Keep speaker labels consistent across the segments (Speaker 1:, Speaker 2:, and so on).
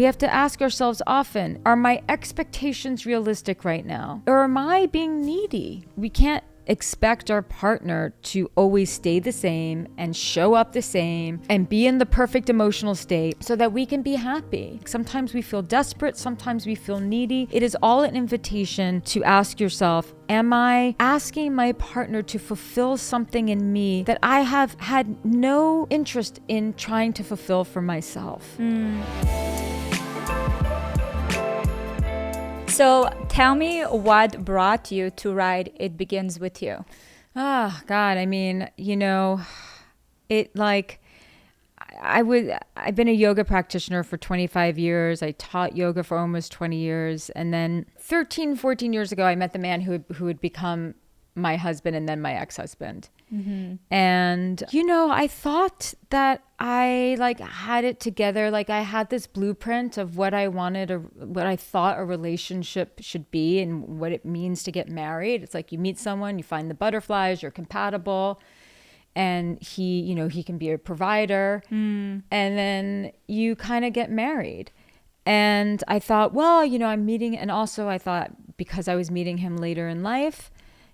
Speaker 1: We have to ask ourselves often, are my expectations realistic right now? Or am I being needy? We can't expect our partner to always stay the same and show up the same and be in the perfect emotional state so that we can be happy. Sometimes we feel desperate, sometimes we feel needy. It is all an invitation to ask yourself, am I asking my partner to fulfill something in me that I have had no interest in trying to fulfill for myself?
Speaker 2: So tell me what brought you to write It Begins With You.
Speaker 1: God, I mean, I've been a yoga practitioner for 25 years. I taught yoga for almost 20 years. And then 13, 14 years ago, I met the man who would become my husband and then my ex-husband. Mm-hmm. And, I thought that I had it together. I had this blueprint of what I wanted or what I thought a relationship should be and what it means to get married. It's like you meet someone, you find the butterflies, you're compatible. And he can be a provider. And then you kind of get married. And I thought, I'm meeting, and also I thought because I was meeting him later in life,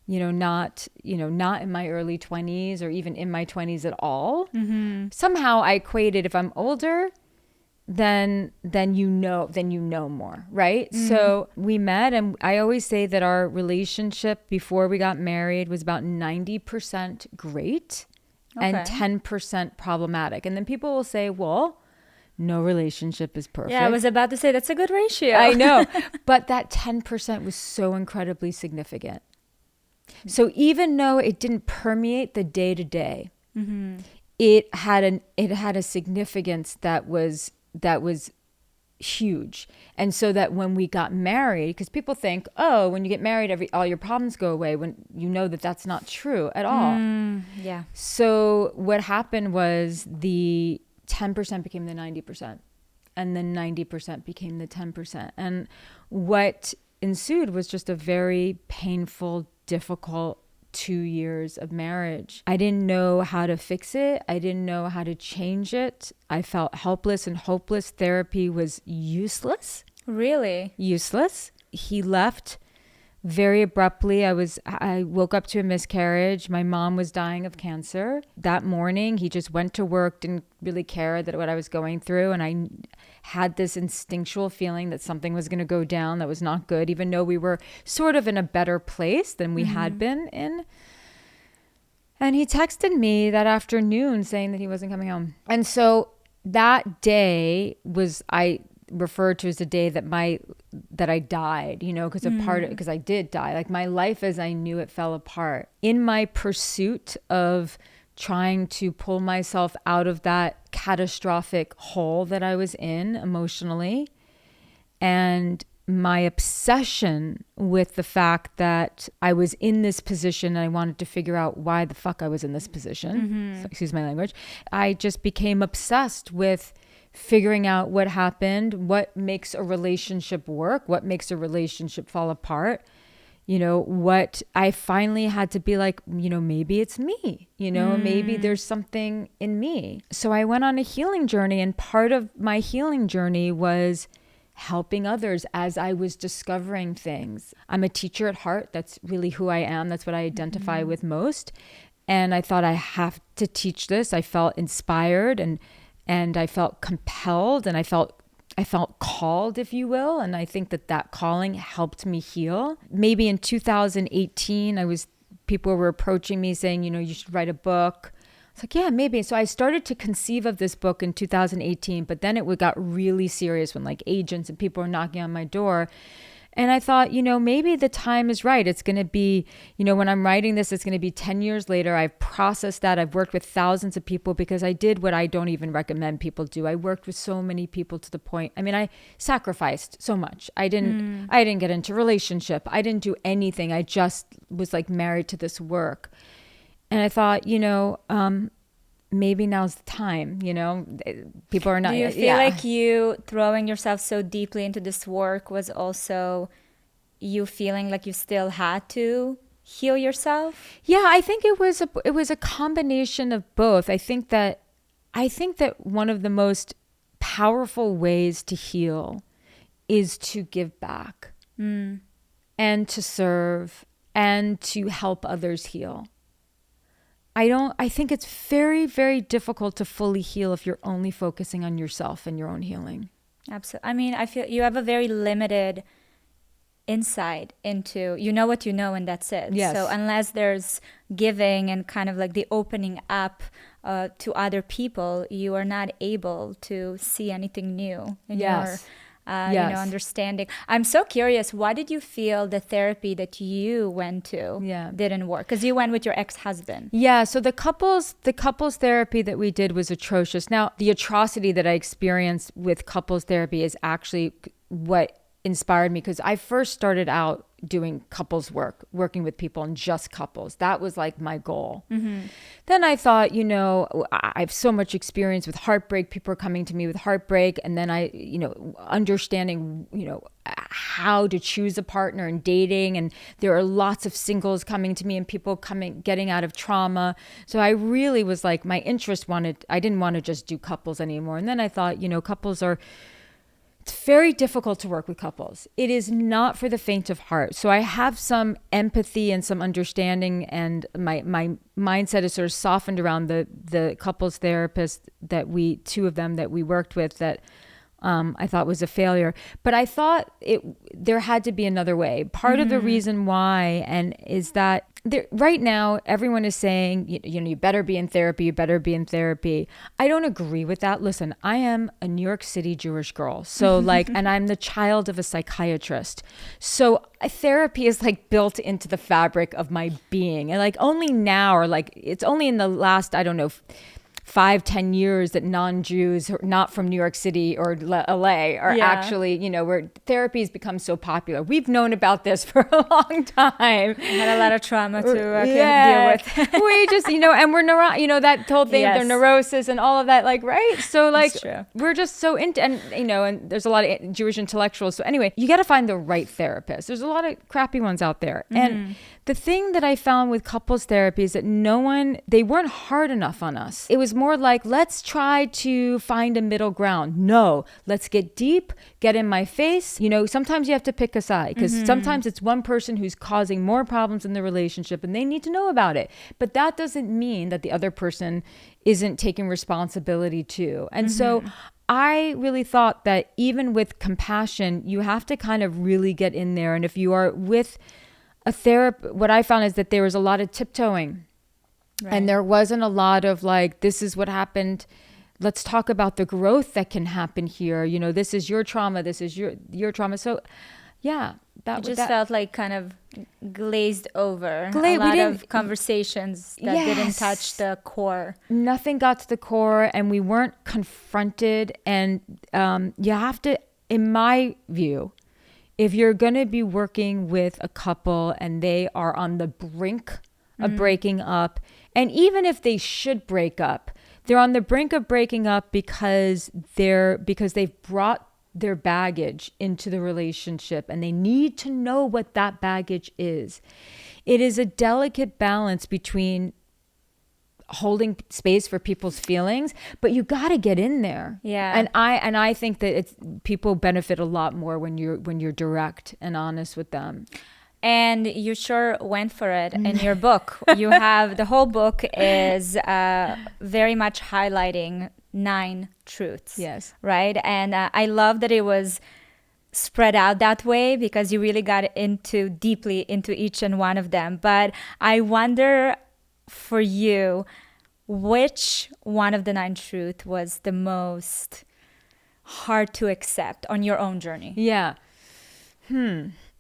Speaker 1: not in my early 20s or even in my 20s at all. Mm-hmm. Somehow I equated if I'm older, then you know more, right? Mm. So we met, and I always say that our relationship before we got married was about 90% great and 10% problematic. And then people will say, well, no relationship is perfect.
Speaker 2: Yeah, I was about to say that's a good ratio.
Speaker 1: I know, but that 10% was so incredibly significant. So even though it didn't permeate the day-to-day, it had a significance that was huge. And so that when we got married, because people think, oh, when you get married, all your problems go away, when you know that that's not true at all.
Speaker 2: Yeah.
Speaker 1: So what happened was the 10% became the 90%, and the 90% became the 10%. And what ensued was just a very painful, difficult 2 years of marriage. I didn't know how to fix it. I didn't know how to change it. I felt helpless and hopeless. Therapy was useless.
Speaker 2: Really?
Speaker 1: Useless. He left very abruptly. I woke up to a miscarriage. My mom was dying of cancer. That morning, he just went to work, didn't really care that what I was going through. And I had this instinctual feeling that something was going to go down that was not good, even though we were sort of in a better place than we had been in. And he texted me that afternoon saying that he wasn't coming home. And so that day I referred to as the day that I died, because I did die. Like my life as I knew it fell apart. In my pursuit of trying to pull myself out of that catastrophic hole that I was in emotionally, and my obsession with the fact that I was in this position and I wanted to figure out why the fuck I was in this position. Excuse my language. I just became obsessed with figuring out what happened, what makes a relationship work, what makes a relationship fall apart. What I finally had to be like, maybe it's me, maybe there's something in me. So I went on a healing journey, and part of my healing journey was helping others as I was discovering things. I'm a teacher at heart. That's really who I am. That's what I identify with most. And I thought I have to teach this. I felt inspired and I felt compelled, and I felt called, if you will. And I think that calling helped me heal. Maybe in 2018, people were approaching me saying, you should write a book. It's like, yeah, maybe. So I started to conceive of this book in 2018, but then it got really serious when agents and people were knocking on my door. And I thought, maybe the time is right. It's going to be, when I'm writing this, it's going to be 10 years later. I've processed that. I've worked with thousands of people because I did what I don't even recommend people do. I worked with so many people to the point. I sacrificed so much. I didn't get into relationship. I didn't do anything. I just was married to this work. And I thought, maybe now's the time, people are not.
Speaker 2: Do you feel like you throwing yourself so deeply into this work was also you feeling like you still had to heal yourself?
Speaker 1: Yeah, I think it was a combination of both. I think that one of the most powerful ways to heal is to give back and to serve and to help others heal. I think it's very, very difficult to fully heal if you're only focusing on yourself and your own healing.
Speaker 2: Absolutely. I mean, I feel you have a very limited insight into, you know what you know, and that's it.
Speaker 1: Yes.
Speaker 2: So unless there's giving and kind of like the opening up to other people, you are not able to see anything new in your understanding. I'm so curious, why did you feel the therapy that you went to didn't work? Because you went with your ex-husband.
Speaker 1: Yeah, so the couples therapy that we did was atrocious. Now, the atrocity that I experienced with couples therapy is actually what inspired me, because I first started out doing couples work, working with people and just couples. That was like my goal. Then I thought, I have so much experience with heartbreak. People are coming to me with heartbreak. And then I, understanding, how to choose a partner and dating. And there are lots of singles coming to me and people getting out of trauma. So I really was like, my interest I didn't want to just do couples anymore. And then I thought, it's very difficult to work with couples. It is not for the faint of heart. So I have some empathy and some understanding, and my mindset is sort of softened around the couples therapists two of them that we worked with that I thought was a failure. But I thought there had to be another way. Part of the reason why, is that right now everyone is saying, you better be in therapy, you better be in therapy. I don't agree with that. Listen, I am a New York City Jewish girl. So and I'm the child of a psychiatrist. So therapy is like built into the fabric of my being. And like only now, or like it's only in the last, 5-10 years that non-Jews not from New York City or LA are actually, where therapy has become so popular. We've known about this for a long time.
Speaker 2: I had a lot of trauma to deal with.
Speaker 1: We just, and we're that whole thing, their neurosis and all of that, like, right? So like, we're just so into, and there's a lot of Jewish intellectuals. So anyway, you got to find the right therapist. There's a lot of crappy ones out there. And the thing that I found with couples therapy is that they weren't hard enough on us. It was more like, let's try to find a middle ground. No, let's get deep, get in my face. Sometimes you have to pick a side, because sometimes it's one person who's causing more problems in the relationship and they need to know about it. But that doesn't mean that the other person isn't taking responsibility too. And so I really thought that even with compassion, you have to kind of really get in there. And if you are with a therapist, what I found is that there was a lot of tiptoeing. Right. And there wasn't a lot of like, this is what happened. Let's talk about the growth that can happen here. This is your trauma. This is your trauma. So yeah,
Speaker 2: that felt like kind of glazed over. A lot of conversations that didn't touch the core.
Speaker 1: Nothing got to the core, and we weren't confronted. And you have to, in my view, if you're going to be working with a couple and they are on the brink of breaking up, and even if they should break up, they're on the brink of breaking up because they've brought their baggage into the relationship and they need to know what that baggage is. It is a delicate balance between holding space for people's feelings, but you got to get in there.
Speaker 2: Yeah.
Speaker 1: And I think that people benefit a lot more when you're direct and honest with them.
Speaker 2: And you sure went for it in your book. You have, the whole book is very much highlighting 9 truths.
Speaker 1: Yes.
Speaker 2: Right? And I love that it was spread out that way, because you really got deeply into each and one of them. But I wonder for you, which one of the 9 truths was the most hard to accept on your own journey?
Speaker 1: Yeah.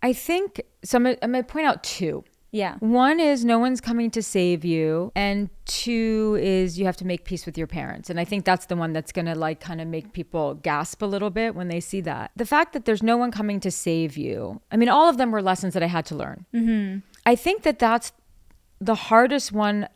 Speaker 1: I think, so I'm going to point out 2.
Speaker 2: Yeah.
Speaker 1: 1 is no one's coming to save you. And 2 is you have to make peace with your parents. And I think that's the one that's going to like kind of make people gasp a little bit when they see that. The fact that there's no one coming to save you. I mean, all of them were lessons that I had to learn. I think that that's the hardest one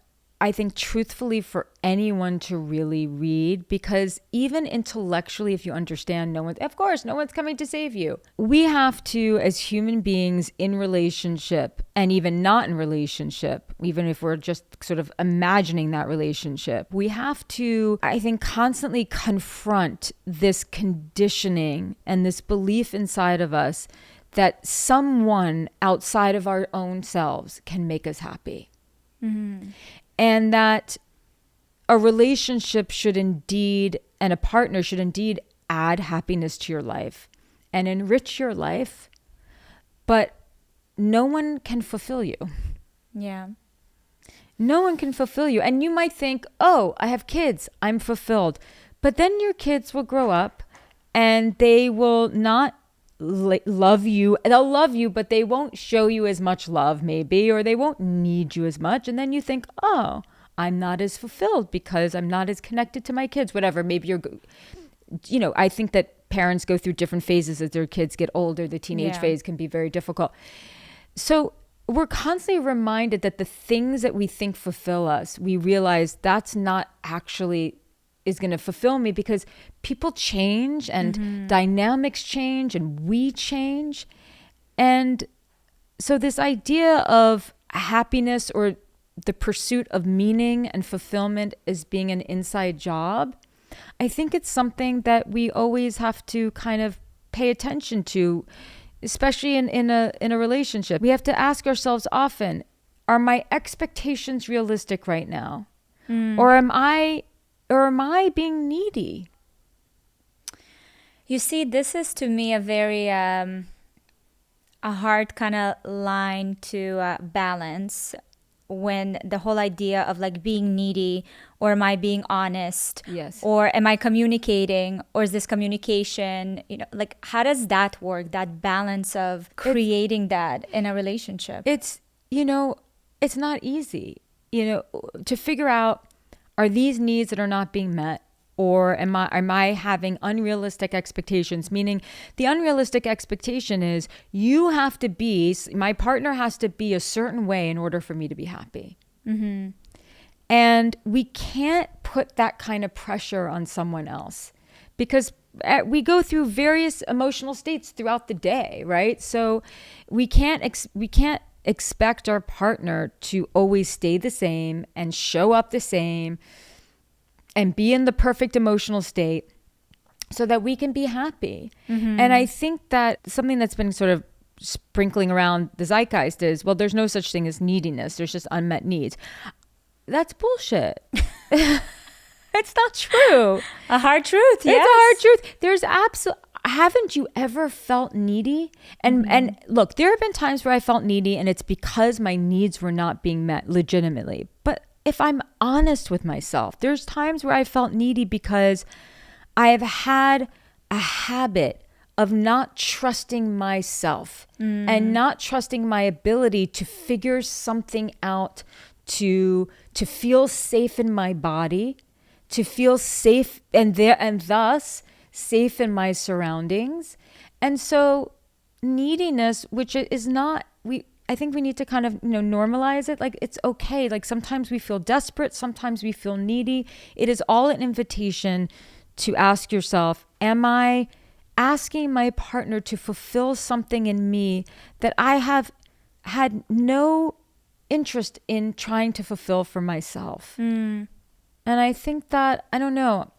Speaker 1: I think, truthfully, for anyone to really read, because even intellectually, if you understand, of course, no one's coming to save you. We have to, as human beings in relationship, and even not in relationship, even if we're just sort of imagining that relationship, we have to, I think, constantly confront this conditioning and this belief inside of us that someone outside of our own selves can make us happy. Mm-hmm. And that a relationship should indeed, and a partner should indeed add happiness to your life and enrich your life, but no one can fulfill you.
Speaker 2: Yeah.
Speaker 1: No one can fulfill you. And you might think, oh, I have kids, I'm fulfilled. But then your kids will grow up and they will not love you. They'll love you, but they won't show you as much love maybe, or they won't need you as much. And then you think, oh, I'm not as fulfilled because I'm not as connected to my kids, whatever. Maybe I think that parents go through different phases as their kids get older. The teenage phase can be very difficult. So we're constantly reminded that the things that we think fulfill us, we realize that's not actually is going to fulfill me, because people change and dynamics change and we change. And so this idea of happiness or the pursuit of meaning and fulfillment as being an inside job, I think it's something that we always have to kind of pay attention to, especially in a relationship. We have to ask ourselves often, are my expectations realistic right now? Or am I being needy?
Speaker 2: You see, this is to me a very a hard kind of line to balance, when the whole idea of like being needy, or am I being honest?
Speaker 1: Yes.
Speaker 2: Or am I communicating, or is this communication, like how does that work? That balance of creating that in a relationship.
Speaker 1: It's not easy, to figure out, are these needs that are not being met, or am I having unrealistic expectations? Meaning the unrealistic expectation is my partner has to be a certain way in order for me to be happy. Mm-hmm. And we can't put that kind of pressure on someone else, because we go through various emotional states throughout the day, right? So we can't expect our partner to always stay the same and show up the same and be in the perfect emotional state so that we can be happy. Mm-hmm. And I think that something that's been sort of sprinkling around the zeitgeist is, well, there's no such thing as neediness. There's just unmet needs. That's bullshit. It's not true.
Speaker 2: A hard truth. Yes.
Speaker 1: It's a hard truth. There's haven't you ever felt needy? And look, there have been times where I felt needy, and it's because my needs were not being met legitimately. But if I'm honest with myself, there's times where I felt needy because I have had a habit of not trusting myself and not trusting my ability to figure something out, to feel safe in my body, to feel safe and thus safe in my surroundings. And so neediness, which is not, I think we need to kind of, normalize it. Like, it's okay. Like, sometimes we feel desperate. Sometimes we feel needy. It is all an invitation to ask yourself, am I asking my partner to fulfill something in me that I have had no interest in trying to fulfill for myself? And I think that, I don't know.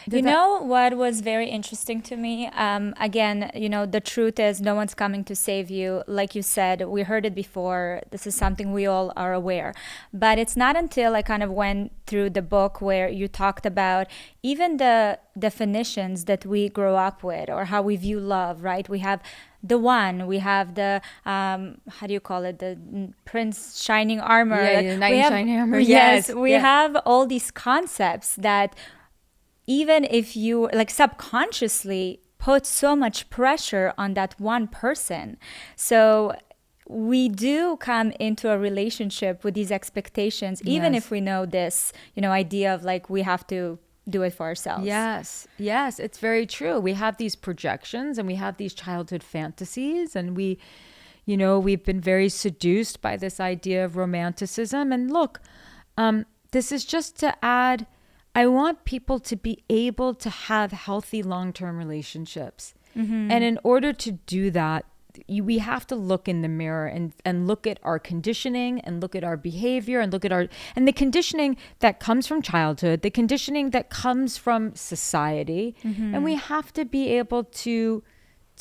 Speaker 2: What was very interesting to me? Again, the truth is no one's coming to save you. Like you said, we heard it before. This is something we all are aware. But it's not until I kind of went through the book where you talked about even the definitions that we grow up with, or how we view love, right? We have the one, we have the, how do you call it? The Prince Shining Armor.
Speaker 1: Yeah, the Knight in Shining Armor.
Speaker 2: Yes, we have all these concepts that even if you like subconsciously put so much pressure on that one person. So we do come into a relationship with these expectations, even if we know this, idea of like we have to do it for ourselves. Yes,
Speaker 1: it's very true. We have these projections and we have these childhood fantasies, and we've been very seduced by this idea of romanticism. And look, this is just to add, I want people to be able to have healthy long-term relationships. And in order to do that, we have to look in the mirror and look at our conditioning and look at our behavior and look at and the conditioning that comes from childhood, the conditioning that comes from society. And we have to be able to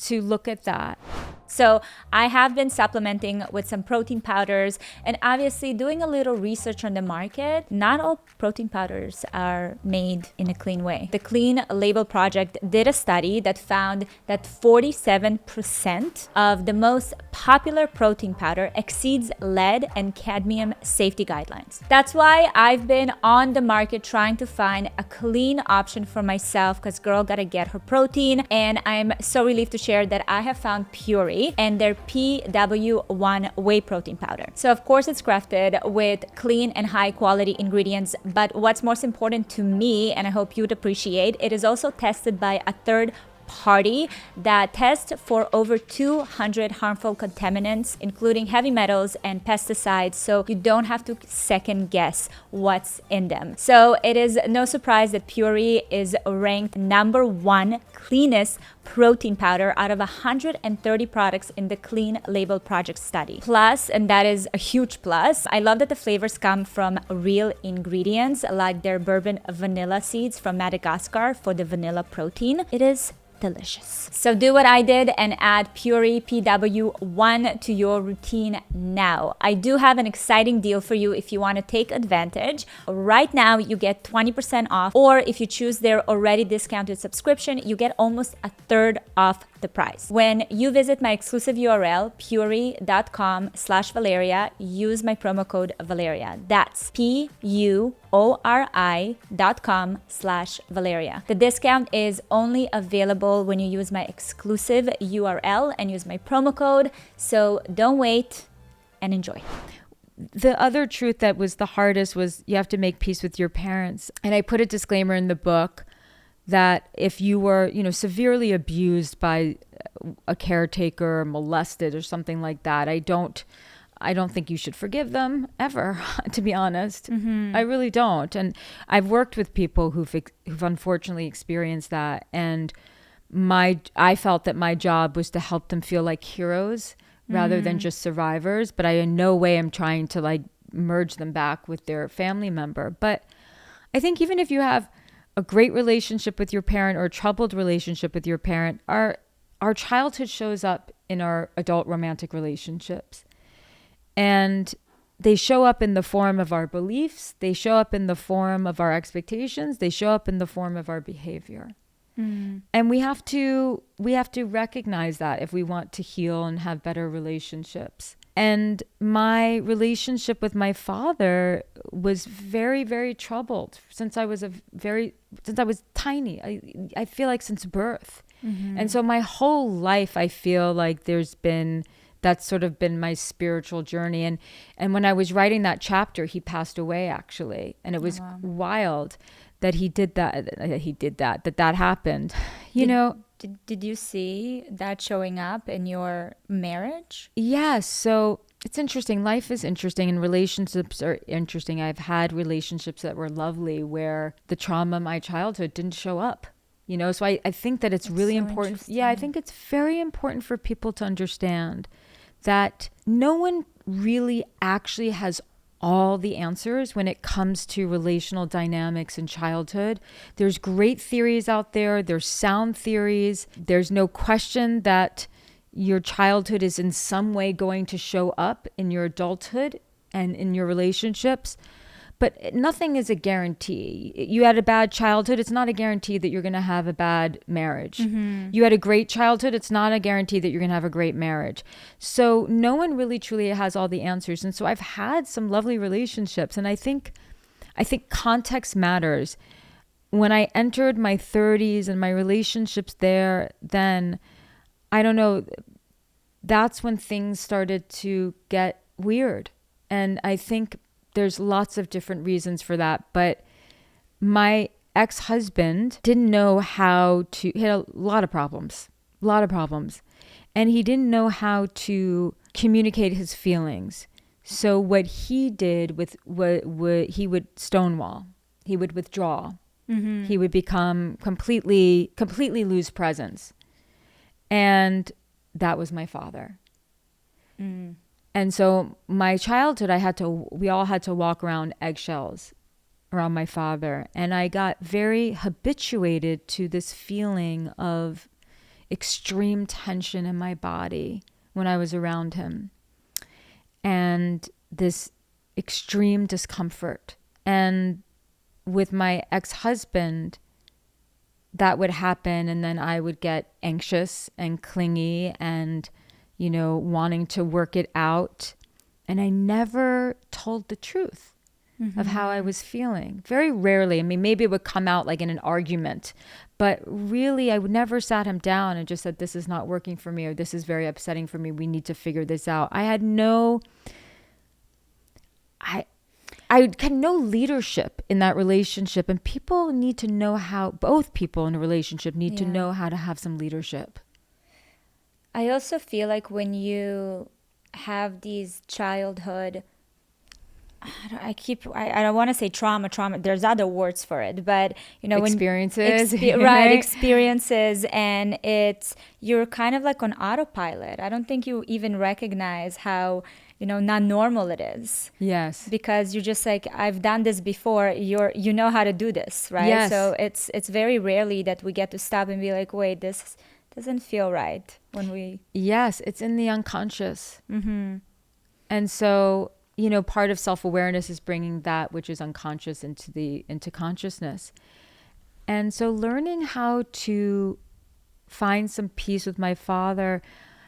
Speaker 1: look at that.
Speaker 2: So I have been supplementing with some protein powders and obviously doing a little research on the market. Not all protein powders are made in a clean way. The Clean Label Project did a study that found that 47% of the most popular protein powder exceeds lead and cadmium safety guidelines. That's why I've been on the market trying to find a clean option for myself, because girl gotta get her protein. And I'm so relieved to share that I have found Puri and their PW1 whey protein powder. So of course it's crafted with clean and high quality ingredients, but what's most important to me, and I hope you'd appreciate, it is also tested by a third party that tests for over 200 harmful contaminants, including heavy metals and pesticides, so you don't have to second guess what's in them. So it is no surprise that Puri is ranked #1 cleanest protein powder out of 130 products in the Clean Label Project study. Plus, and that is a huge plus, I love that the flavors come from real ingredients, like their bourbon vanilla seeds from Madagascar for the vanilla protein. It is delicious. So do what I did and add Puri PW1 to your routine now. I do have an exciting deal for you if you want to take advantage. Right now you get 20% off, or if you choose their already discounted subscription, you get almost a third off the price. When you visit my exclusive URL, puri.com/Valeria, use my promo code Valeria. That's PURI.com/Valeria. The discount is only available when you use my exclusive URL and use my promo code. So don't wait and enjoy.
Speaker 1: The other truth that was the hardest was you have to make peace with your parents. And I put a disclaimer in the book that if you were, severely abused by a caretaker, or molested or something like that, I don't think you should forgive them ever, to be honest. I really don't. And I've worked with people who've unfortunately experienced that. And I felt that my job was to help them feel like heroes rather than just survivors. But I in no way am trying to merge them back with their family member. But I think even if you have a great relationship with your parent or a troubled relationship with your parent, our childhood shows up in our adult romantic relationships. And they show up in the form of our beliefs. They show up in the form of our expectations. They show up in the form of our behavior. And we have to recognize that if we want to heal and have better relationships. And my relationship with my father was very, very troubled since I was tiny. I feel like since birth. And so my whole life, I feel like that's sort of been my spiritual journey. And when I was writing that chapter, he passed away actually. And it was wild that that happened.
Speaker 2: Did you see that showing up in your marriage?
Speaker 1: Yes. So it's interesting. Life is interesting and relationships are interesting. I've had relationships that were lovely where the trauma of my childhood didn't show up. So I think that it's really important. Yeah, I think it's very important for people to understand that no one really actually has all the answers when it comes to relational dynamics in childhood. There's great theories out there. There's sound theories. There's no question that your childhood is in some way going to show up in your adulthood and in your relationships. But nothing is a guarantee. You had a bad childhood. It's not a guarantee that you're going to have a bad marriage. You had a great childhood. It's not a guarantee that you're going to have a great marriage. So no one really truly has all the answers. And so I've had some lovely relationships. And I think context matters. When I entered my 30s and my relationships then, I don't know, that's when things started to get weird. And I think there's lots of different reasons for that. But my ex-husband didn't know he had a lot of problems. And he didn't know how to communicate his feelings. So what he did with what he would stonewall, he would withdraw, he would become completely lose presence. And that was my father. And so my childhood, we all had to walk around eggshells around my father. And I got very habituated to this feeling of extreme tension in my body when I was around him. And this extreme discomfort. And with my ex-husband, that would happen. And then I would get anxious and clingy and, wanting to work it out. And I never told the truth of how I was feeling. Very rarely. I mean, maybe it would come out like in an argument, but really I would never sat him down and just said, this is not working for me, or this is very upsetting for me. We need to figure this out. I had no leadership in that relationship, and people need to know both people in a relationship need to know how to have some leadership.
Speaker 2: I also feel like when you have these childhood, I don't want to say trauma. There's other words for it, but
Speaker 1: experiences,
Speaker 2: experiences, and you're kind of like on autopilot. I don't think you even recognize how not normal it is.
Speaker 1: Yes,
Speaker 2: because you're just like, I've done this before. You know how to do this, right?
Speaker 1: Yes.
Speaker 2: So it's very rarely that we get to stop and be like, wait, this doesn't feel right when we.
Speaker 1: Yes, it's in the unconscious, and so. Part of self-awareness is bringing that which is unconscious into consciousness. And so learning how to find some peace with my father,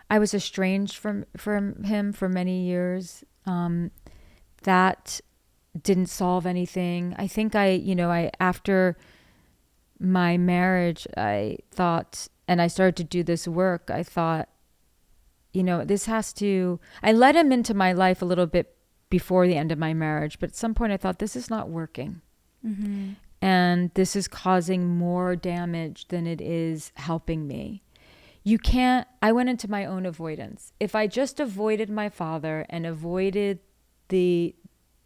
Speaker 1: I was estranged from him for many years. That didn't solve anything. I think after my marriage, I thought, and I started to do this work, I thought, I let him into my life a little bit before the end of my marriage, but at some point I thought, this is not working. And this is causing more damage than it is helping me. I went into my own avoidance. If I just avoided my father and avoided the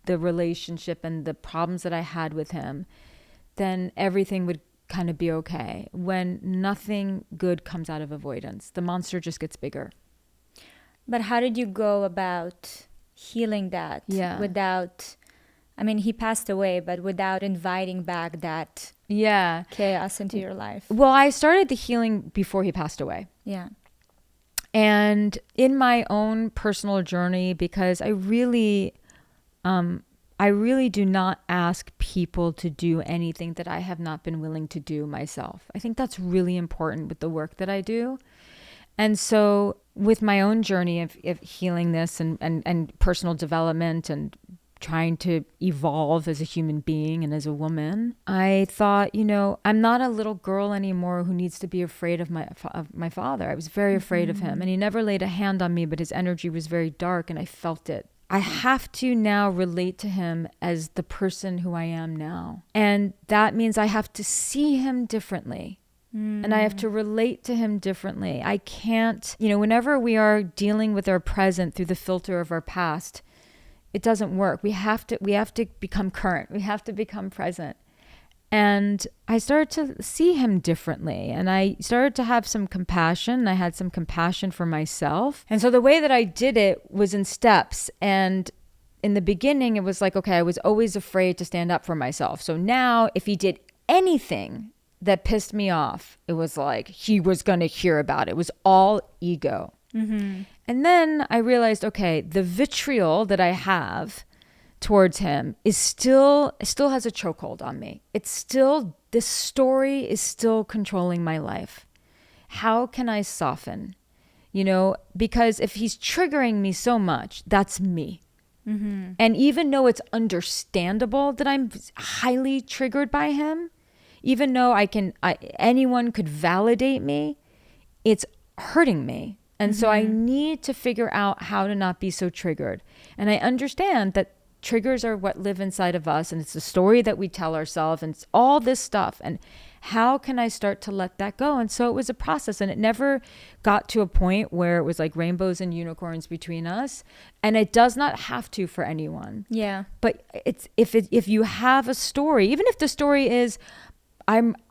Speaker 1: relationship and the problems that I had with him, then everything would kind of be okay. When nothing good comes out of avoidance, the monster just gets bigger.
Speaker 2: But how did you go about healing that without, he passed away, but without inviting back that chaos into your life?
Speaker 1: Well, I started the healing before he passed away.
Speaker 2: Yeah.
Speaker 1: And in my own personal journey, because I really do not ask people to do anything that I have not been willing to do myself. I think that's really important with the work that I do. And so with my own journey of healing this and personal development and trying to evolve as a human being and as a woman, I thought, I'm not a little girl anymore who needs to be afraid of my father. I was very afraid of him, and he never laid a hand on me, but his energy was very dark and I felt it. I have to now relate to him as the person who I am now. And that means I have to see him differently. And I have to relate to him differently. I can't, whenever we are dealing with our present through the filter of our past, it doesn't work. We have to become current. We have to become present. And I started to see him differently, and I started to have some compassion. I had some compassion for myself. And so the way that I did it was in steps. And in the beginning, it was like, okay, I was always afraid to stand up for myself. So now if he did anything that pissed me off, it was like he was going to hear about it. It was all ego. And then I realized, okay, the vitriol that I have towards him is still has a chokehold on me. This story is still controlling my life. How can I soften? Because if he's triggering me so much, that's me. And even though it's understandable that I'm highly triggered by him, even though anyone could validate me, it's hurting me. And so I need to figure out how to not be so triggered. And I understand that triggers are what live inside of us, and it's the story that we tell ourselves, and it's all this stuff. And how can I start to let that go? And so it was a process, and it never got to a point where it was like rainbows and unicorns between us. And it does not have to for anyone.
Speaker 2: Yeah.
Speaker 1: But if you have a story, even if the story is,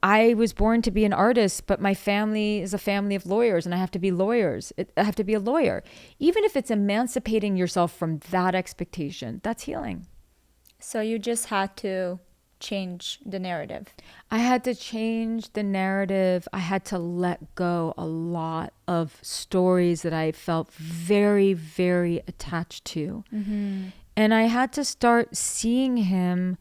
Speaker 1: I was born to be an artist, but my family is a family of lawyers and I have to be lawyers. I have to be a lawyer. Even if it's emancipating yourself from that expectation, that's healing.
Speaker 2: So you just had to change the narrative.
Speaker 1: I had to change the narrative. I had to let go a lot of stories that I felt very, very attached to. And I had to start seeing him.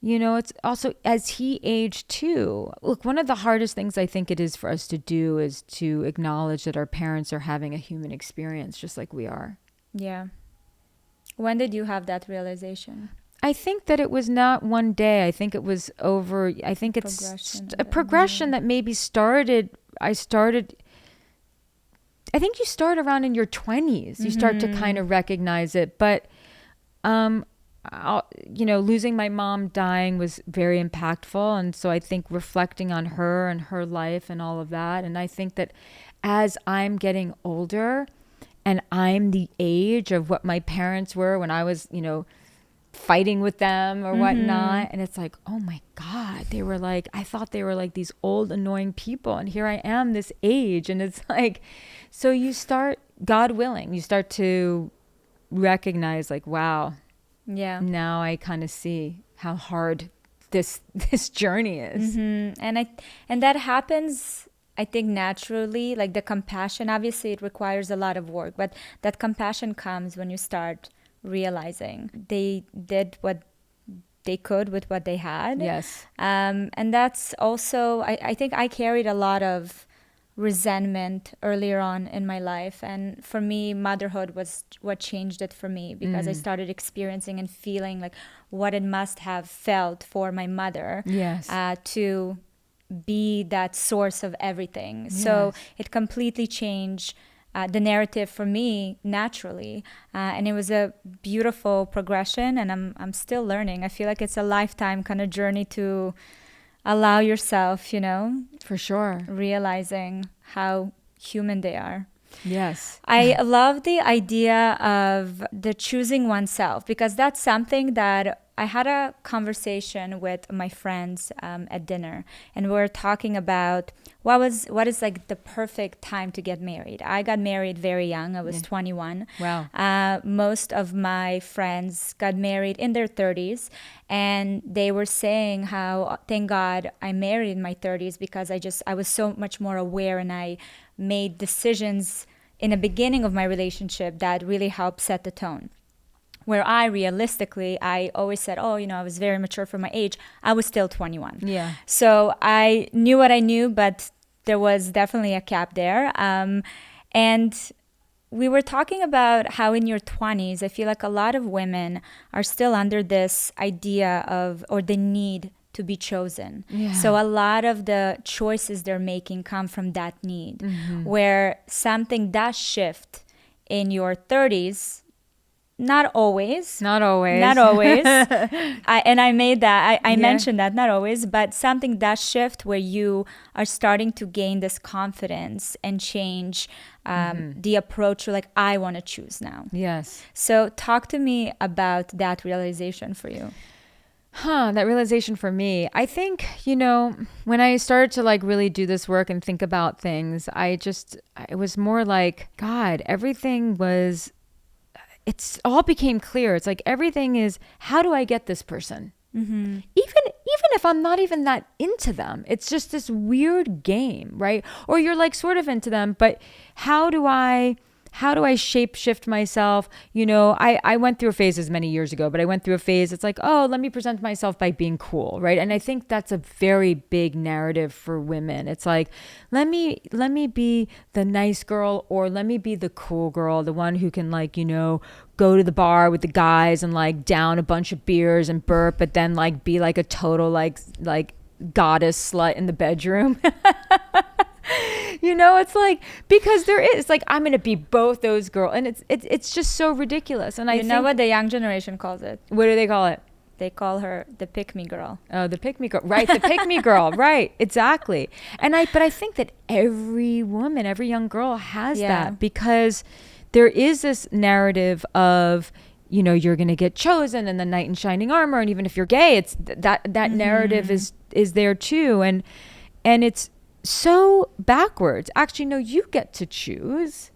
Speaker 1: You know, it's also as he aged too. Look, one of the hardest things I think it is for us to do is to acknowledge that our parents are having a human experience just like we are.
Speaker 2: Yeah. When did you have that realization?
Speaker 1: I think that it was not one day. I think it was over. I think it's a progression that maybe started. I think you start around in your 20s. You start to kind of recognize it. But, losing my mom, dying was very impactful. And so I think reflecting on her and her life and all of that. And I think that as I'm getting older and I'm the age of what my parents were when I was, fighting with them or whatnot. And it's like, oh my God, I thought they were like these old, annoying people. And here I am this age. And it's like, so you start, God willing, you start to recognize like, wow, now I kind of see how hard this journey is.
Speaker 2: And that happens, I think, naturally. Like the compassion, obviously it requires a lot of work, but that compassion comes when you start realizing they did what they could with what they had.
Speaker 1: Yes.
Speaker 2: And that's also, I think I carried a lot of resentment earlier on in my life. And for me, motherhood was what changed it for me, because I started experiencing and feeling like what it must have felt for my mother to be that source of everything. So it completely changed the narrative for me naturally, and it was a beautiful progression, and I'm still learning. I feel like it's a lifetime kind of journey to allow yourself,
Speaker 1: for sure,
Speaker 2: realizing how human they are.
Speaker 1: Yes.
Speaker 2: I love the idea of the choosing oneself, because that's something that I had a conversation with my friends at dinner, and we were talking about what is like the perfect time to get married. I got married very young. I was 21.
Speaker 1: Wow.
Speaker 2: Most of my friends got married in their 30s, and they were saying how, thank God I married in my 30s, because I was so much more aware, and I made decisions in the beginning of my relationship that really helped set the tone. Where I always said, I was very mature for my age. I was still 21.
Speaker 1: Yeah.
Speaker 2: So I knew what I knew, but there was definitely a cap there. And we were talking about how in your 20s, I feel like a lot of women are still under this idea of, or the need to be chosen.
Speaker 1: Yeah.
Speaker 2: So a lot of the choices they're making come from that need, where something does shift in your 30s. Not always. I made that. I mentioned that, not always, but something does shift where you are starting to gain this confidence and change the approach to like, I want to choose now.
Speaker 1: Yes.
Speaker 2: So talk to me about that realization for you.
Speaker 1: That realization for me, I think, when I started to like really do this work and think about things, it was more like, God, it's all became clear. It's like everything is, how do I get this person? Even if I'm not even that into them, it's just this weird game, right? Or you're like sort of into them, but how do I shape shift myself? I went through a phase many years ago, but I went through a phase. It's like, let me present myself by being cool, right? And I think that's a very big narrative for women. It's like, let me be the nice girl, or let me be the cool girl, the one who can like, go to the bar with the guys and like down a bunch of beers and burp, but then like be like a total like goddess slut in the bedroom. It's like, because it's like, I'm going to be both those girls. And it's just so ridiculous. And I think,
Speaker 2: what the young generation calls it?
Speaker 1: What do they call it?
Speaker 2: They call her the pick-me girl.
Speaker 1: Oh, the pick me girl. Right, the pick me girl. Right, exactly. But I think that every woman, every young girl has that, because there is this narrative of, you're going to get chosen and the knight in shining armor, and even if you're gay, it's that narrative is there too, and it's so backwards. Actually, no, you get to choose.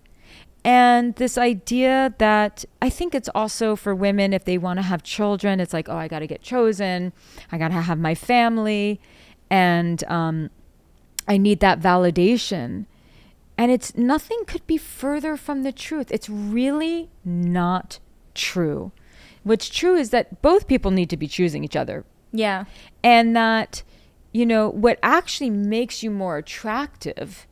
Speaker 1: And this idea that I think it's also for women, if they want to have children, it's like, oh, I got to get chosen. I got to have my family. And I need that validation. And it's nothing could be further from the truth. It's really not true. What's true is that both people need to be choosing each other.
Speaker 2: Yeah.
Speaker 1: And that, what actually makes you more attractive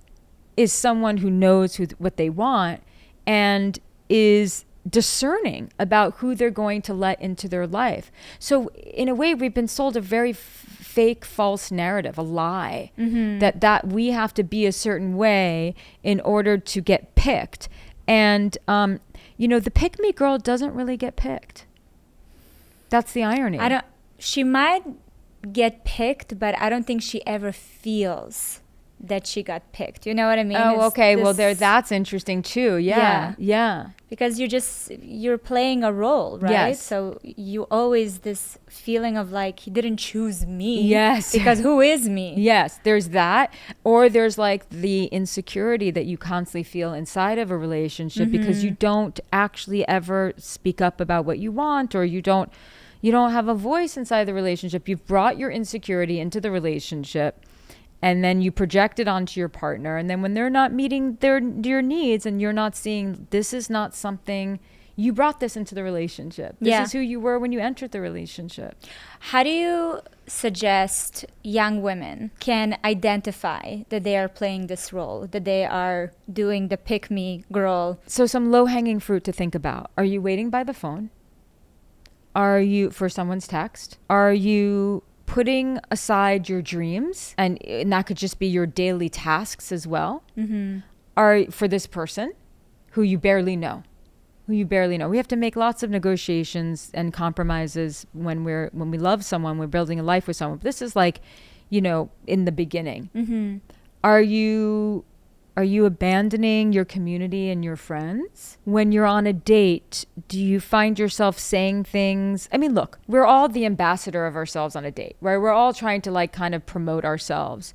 Speaker 1: is someone who knows what they want and is discerning about who they're going to let into their life. So in a way, we've been sold a very fake, false narrative, a lie, that we have to be a certain way in order to get picked. And, the pick-me girl doesn't really get picked. That's the irony.
Speaker 2: She might get picked, but I don't think she ever feels that she got picked. You know what I mean?
Speaker 1: Oh, okay. Well, that's interesting too. Yeah.
Speaker 2: Because you're playing a role, right?
Speaker 1: Yes.
Speaker 2: So you always this feeling of like, he didn't choose me.
Speaker 1: Yes.
Speaker 2: Because who is me?
Speaker 1: Yes. There's that. Or there's like the insecurity that you constantly feel inside of a relationship because you don't actually ever speak up about what you want, or you don't have a voice inside the relationship. You've brought your insecurity into the relationship, and then you project it onto your partner. And then when they're not meeting your needs, and you're not seeing, this is not something, you brought this into the relationship. This is who you were when you entered the relationship.
Speaker 2: How do you suggest young women can identify that they are playing this role, that they are doing the pick-me girl?
Speaker 1: So some low-hanging fruit to think about. Are you waiting by the phone? Are you for someone's text? Are you putting aside your dreams, and that could just be your daily tasks as well, are for this person who you barely know. We have to make lots of negotiations and compromises when we love someone, we're building a life with someone. But this is like, in the beginning. Are you abandoning your community and your friends? When you're on a date, do you find yourself saying things? I mean, look, we're all the ambassador of ourselves on a date, right? We're all trying to like kind of promote ourselves.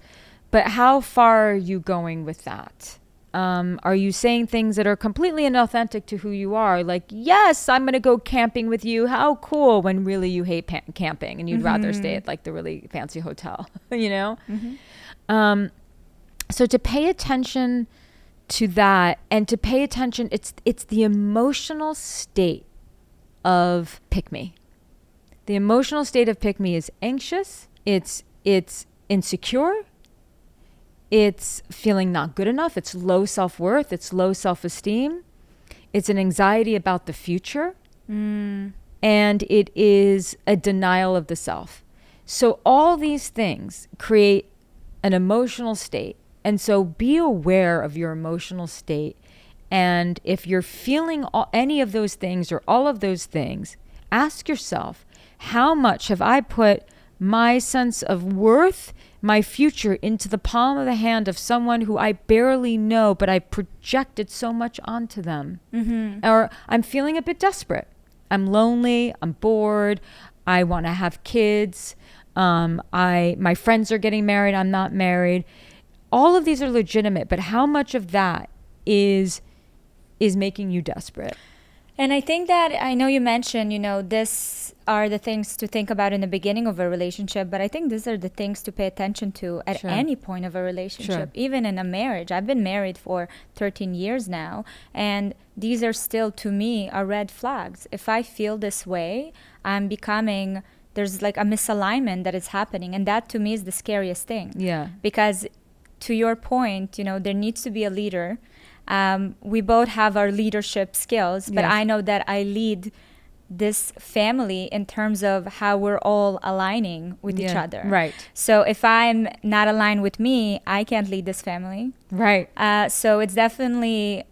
Speaker 1: But how far are you going with that? Are you saying things that are completely inauthentic to who you are? Like, yes, I'm going to go camping with you. How cool, when really you hate camping and you'd rather stay at like the really fancy hotel, So to pay attention to that, and to pay attention, it's the emotional state of pick-me. The emotional state of pick-me is anxious, it's insecure, it's feeling not good enough, it's low self-worth, it's low self-esteem, it's an anxiety about the future, and it is a denial of the self. So all these things create an emotional state. And so be aware of your emotional state. And if you're feeling any of those things or all of those things, ask yourself, how much have I put my sense of worth, my future, into the palm of the hand of someone who I barely know, but I projected so much onto them? Or I'm feeling a bit desperate. I'm lonely. I'm bored. I want to have kids. My friends are getting married. I'm not married. All of these are legitimate, but how much of that is making you desperate?
Speaker 2: And I think that, I know you mentioned, this are the things to think about in the beginning of a relationship, but I think these are the things to pay attention to at any point of a relationship, even in a marriage. I've been married for 13 years now, and these are still, to me, are red flags. If I feel this way, there's like a misalignment that is happening, and that to me is the scariest thing.
Speaker 1: Yeah.
Speaker 2: Because to your point, there needs to be a leader. We both have our leadership skills, but I know that I lead this family in terms of how we're all aligning with each other.
Speaker 1: Right.
Speaker 2: So if I'm not aligned with me, I can't lead this family.
Speaker 1: Right.
Speaker 2: So it's definitely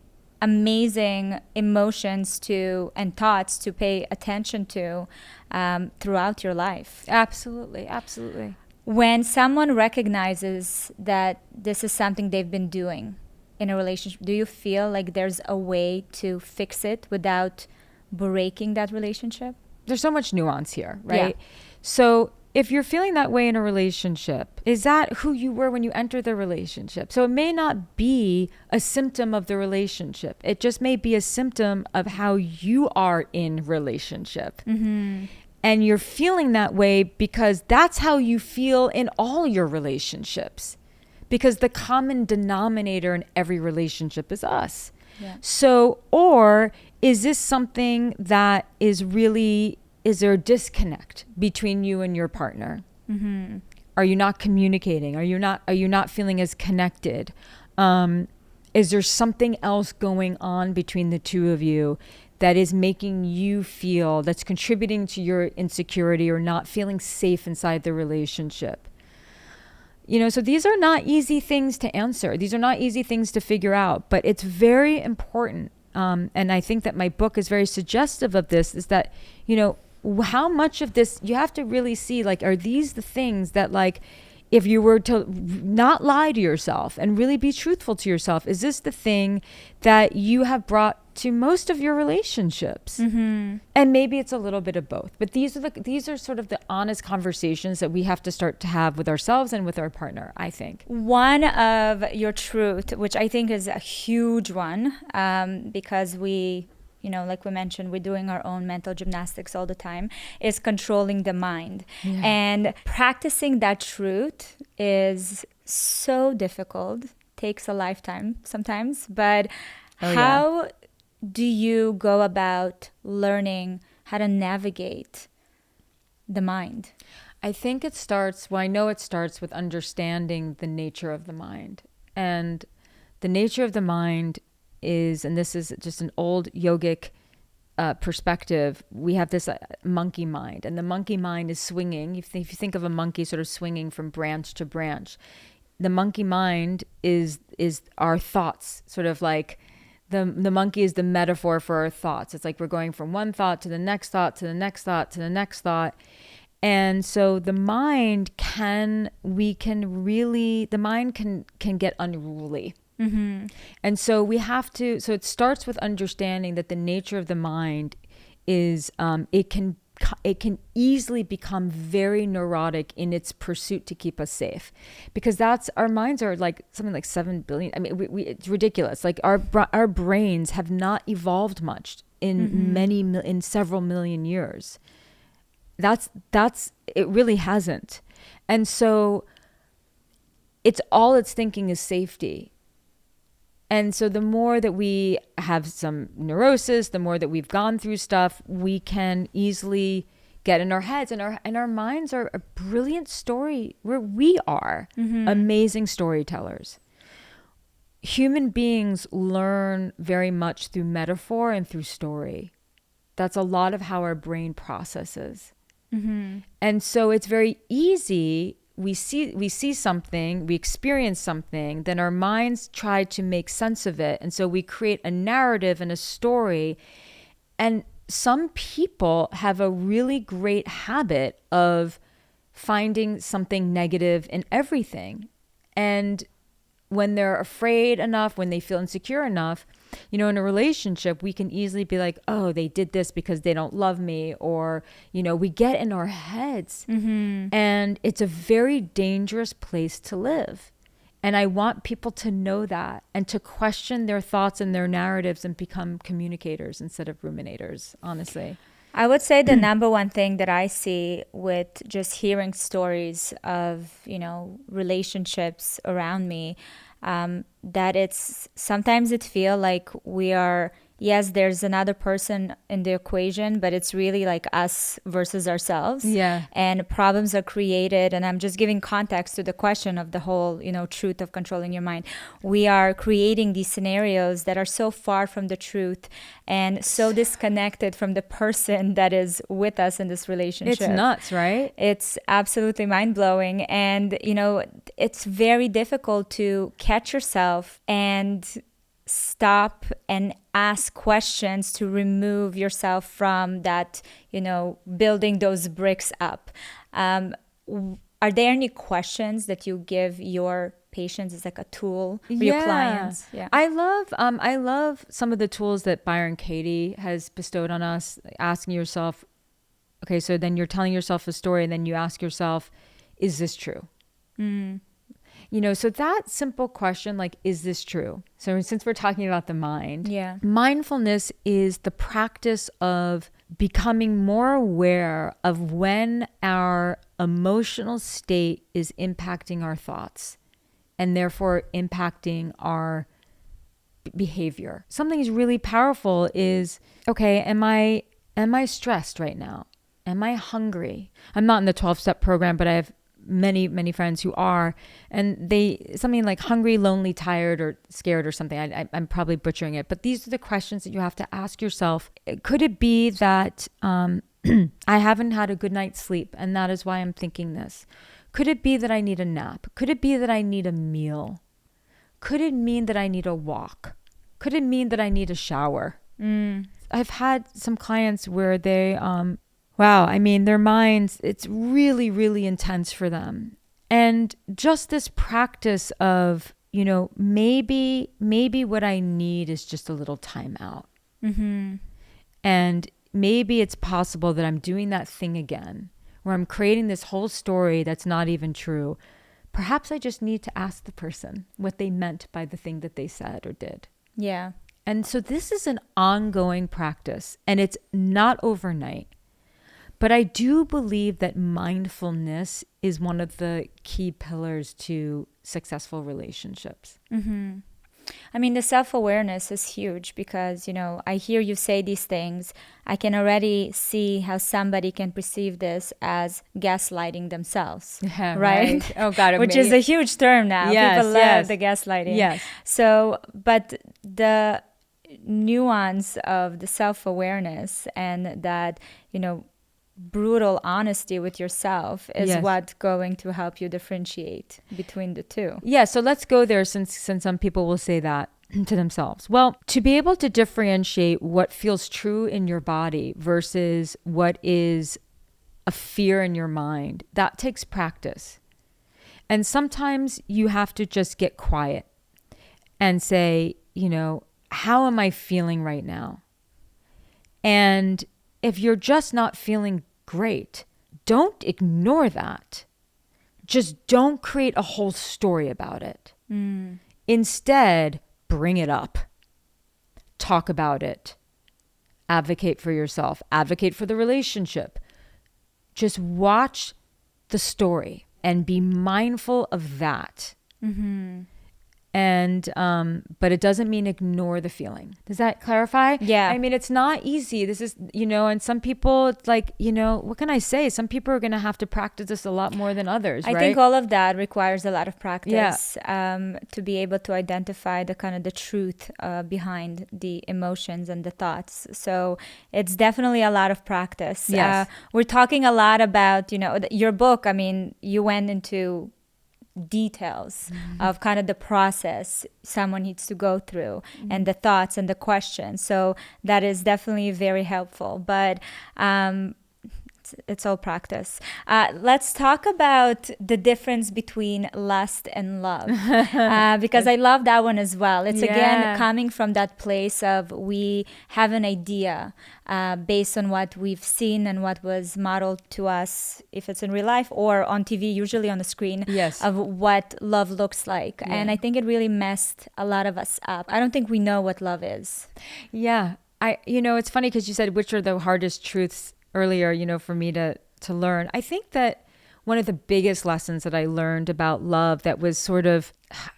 Speaker 2: amazing emotions to and thoughts to pay attention to throughout your life.
Speaker 1: Absolutely. Absolutely.
Speaker 2: When someone recognizes that this is something they've been doing in a relationship, do you feel like there's a way to fix it without breaking that relationship?
Speaker 1: There's so much nuance here, right?
Speaker 2: Yeah.
Speaker 1: So if you're feeling that way in a relationship, is that who you were when you entered the relationship? So it may not be a symptom of the relationship. It just may be a symptom of how you are in relationship.
Speaker 2: Mm-hmm.
Speaker 1: And you're feeling that way because that's how you feel in all your relationships. Because the common denominator in every relationship is us.
Speaker 2: Yeah.
Speaker 1: So, or is this something that is really, is there a disconnect between you and your partner?
Speaker 2: Mm-hmm.
Speaker 1: Are you not communicating? Are you not feeling as connected? Is there something else going on between the two of you that is making you feel, that's contributing to your insecurity or not feeling safe inside the relationship? You know, so these are not easy things to answer. These are not easy things to figure out, but it's very important. And I think that my book is very suggestive of this, is that, you know, how much of this you have to really see, like, are these the things that, like, if you were to not lie to yourself and really be truthful to yourself, is this the thing that you have brought to most of your relationships?
Speaker 2: Mm-hmm.
Speaker 1: And maybe it's a little bit of both, but these are sort of the honest conversations that we have to start to have with ourselves and with our partner, I think.
Speaker 2: One of your truth, which I think is a huge one, because we, you know, like we mentioned, we're doing our own mental gymnastics all the time, is controlling the mind.
Speaker 1: Yeah.
Speaker 2: And practicing that truth is so difficult, takes a lifetime sometimes, but how do you go about learning how to navigate the mind?
Speaker 1: I think it starts, well, I know it starts with understanding the nature of the mind. And the nature of the mind is, and this is just an old yogic perspective, we have this monkey mind. And the monkey mind is swinging. If you think of a monkey sort of swinging from branch to branch, the monkey mind is our thoughts, sort of like, the monkey is the metaphor for our thoughts. It's like we're going from one thought to the next thought, to the next thought, to the next thought. And so the mind can get unruly.
Speaker 2: Mm-hmm.
Speaker 1: And so we have to, so it starts with understanding that the nature of the mind is, it can easily become very neurotic in its pursuit to keep us safe, because our minds are like something like 7 billion. I mean, it's ridiculous. Like our brains have not evolved much in in several million years. It really hasn't. And so it's thinking is safety. And so the more that we have some neurosis, the more that we've gone through stuff, we can easily get in our heads, and our minds are a brilliant story where we are amazing storytellers. Human beings learn very much through metaphor and through story. That's a lot of how our brain processes.
Speaker 2: Mm-hmm.
Speaker 1: And so it's very easy. We see something, we experience something, then our minds try to make sense of it. And so we create a narrative and a story. And some people have a really great habit of finding something negative in everything. And when they're afraid enough, when they feel insecure enough, you know, in a relationship, we can easily be like, oh, they did this because they don't love me. Or, you know, we get in our heads.
Speaker 2: Mm-hmm.
Speaker 1: And it's a very dangerous place to live. And I want people to know that and to question their thoughts and their narratives and become communicators instead of ruminators, honestly.
Speaker 2: I would say the number one thing that I see with just hearing stories of, you know, relationships around me, that it's sometimes it feel like we are, yes, there's another person in the equation, but it's really like us versus ourselves.
Speaker 1: Yeah.
Speaker 2: And problems are created. And I'm just giving context to the question of the whole, you know, truth of controlling your mind. We are creating these scenarios that are so far from the truth and so disconnected from the person that is with us in this relationship.
Speaker 1: It's nuts, right?
Speaker 2: It's absolutely mind-blowing. And, you know, it's very difficult to catch yourself and stop and ask questions to remove yourself from that, building those bricks up. Are there any questions that you give your patients as like a tool for your clients?
Speaker 1: Yeah. I love some of the tools that Byron Katie has bestowed on us, asking yourself, okay, so then you're telling yourself a story and then you ask yourself, is this true? So that simple question, like, is this true? So since we're talking about the mind, mindfulness is the practice of becoming more aware of when our emotional state is impacting our thoughts and therefore impacting our behavior. Something is really powerful is, okay, am I stressed right now? Am I hungry? I'm not in the 12-step program, but I have many friends who are, and something like hungry, lonely, tired, or scared or something. I'm probably butchering it, but these are the questions that you have to ask yourself. Could it be that I haven't had a good night's sleep and that is why I'm thinking this? Could it be that I need a nap? Could it be that I need a meal? Could it mean that I need a walk? Could it mean that I need a shower? I've had some clients where they their minds, it's really, really intense for them. And just this practice of, maybe what I need is just a little time out. And maybe it's possible that I'm doing that thing again, where I'm creating this whole story that's not even true. Perhaps I just need to ask the person what they meant by the thing that they said or did.
Speaker 2: Yeah.
Speaker 1: And so this is an ongoing practice, and it's not overnight. But I do believe that mindfulness is one of the key pillars to successful relationships.
Speaker 2: I mean, the self-awareness is huge because, I hear you say these things. I can already see how somebody can perceive this as gaslighting themselves.
Speaker 1: Yeah,
Speaker 2: right?
Speaker 1: Oh, God.
Speaker 2: Which is a huge term now.
Speaker 1: Yes,
Speaker 2: people love the gaslighting.
Speaker 1: Yes.
Speaker 2: So, but the nuance of the self-awareness and that, brutal honesty with yourself is what's going to help you differentiate between the two.
Speaker 1: Yeah, so let's go there since some people will say that to themselves. Well, to be able to differentiate what feels true in your body versus what is a fear in your mind, that takes practice. And sometimes you have to just get quiet and say, how am I feeling right now? And if you're just not feeling great, don't ignore that. Just don't create a whole story about it. Instead, bring it up. Talk about it. Advocate for yourself. Advocate for the relationship. Just watch the story and be mindful of that. And, but it doesn't mean ignore the feeling. Does that clarify?
Speaker 2: Yeah.
Speaker 1: I mean, it's not easy. This is, and some people, it's like, what can I say? Some people are going to have to practice this a lot more than others, right?
Speaker 2: I think all of that requires a lot of practice to be able to identify the kind of the truth behind the emotions and the thoughts. So it's definitely a lot of practice.
Speaker 1: Yes.
Speaker 2: We're talking a lot about, your book. I mean, you went into details of kind of the process someone needs to go through and the thoughts and the questions. So that is definitely very helpful. But it's all practice. Let's talk about the difference between lust and love, because I love that one as well. It's again coming from that place of we have an idea based on what we've seen and what was modeled to us, if it's in real life or on TV, usually on the screen, of what love looks like. And I think it really messed a lot of us up. I don't think we know what love is.
Speaker 1: Yeah. It's funny because you said which are the hardest truths earlier, for me to learn. I think that one of the biggest lessons that I learned about love that was sort of,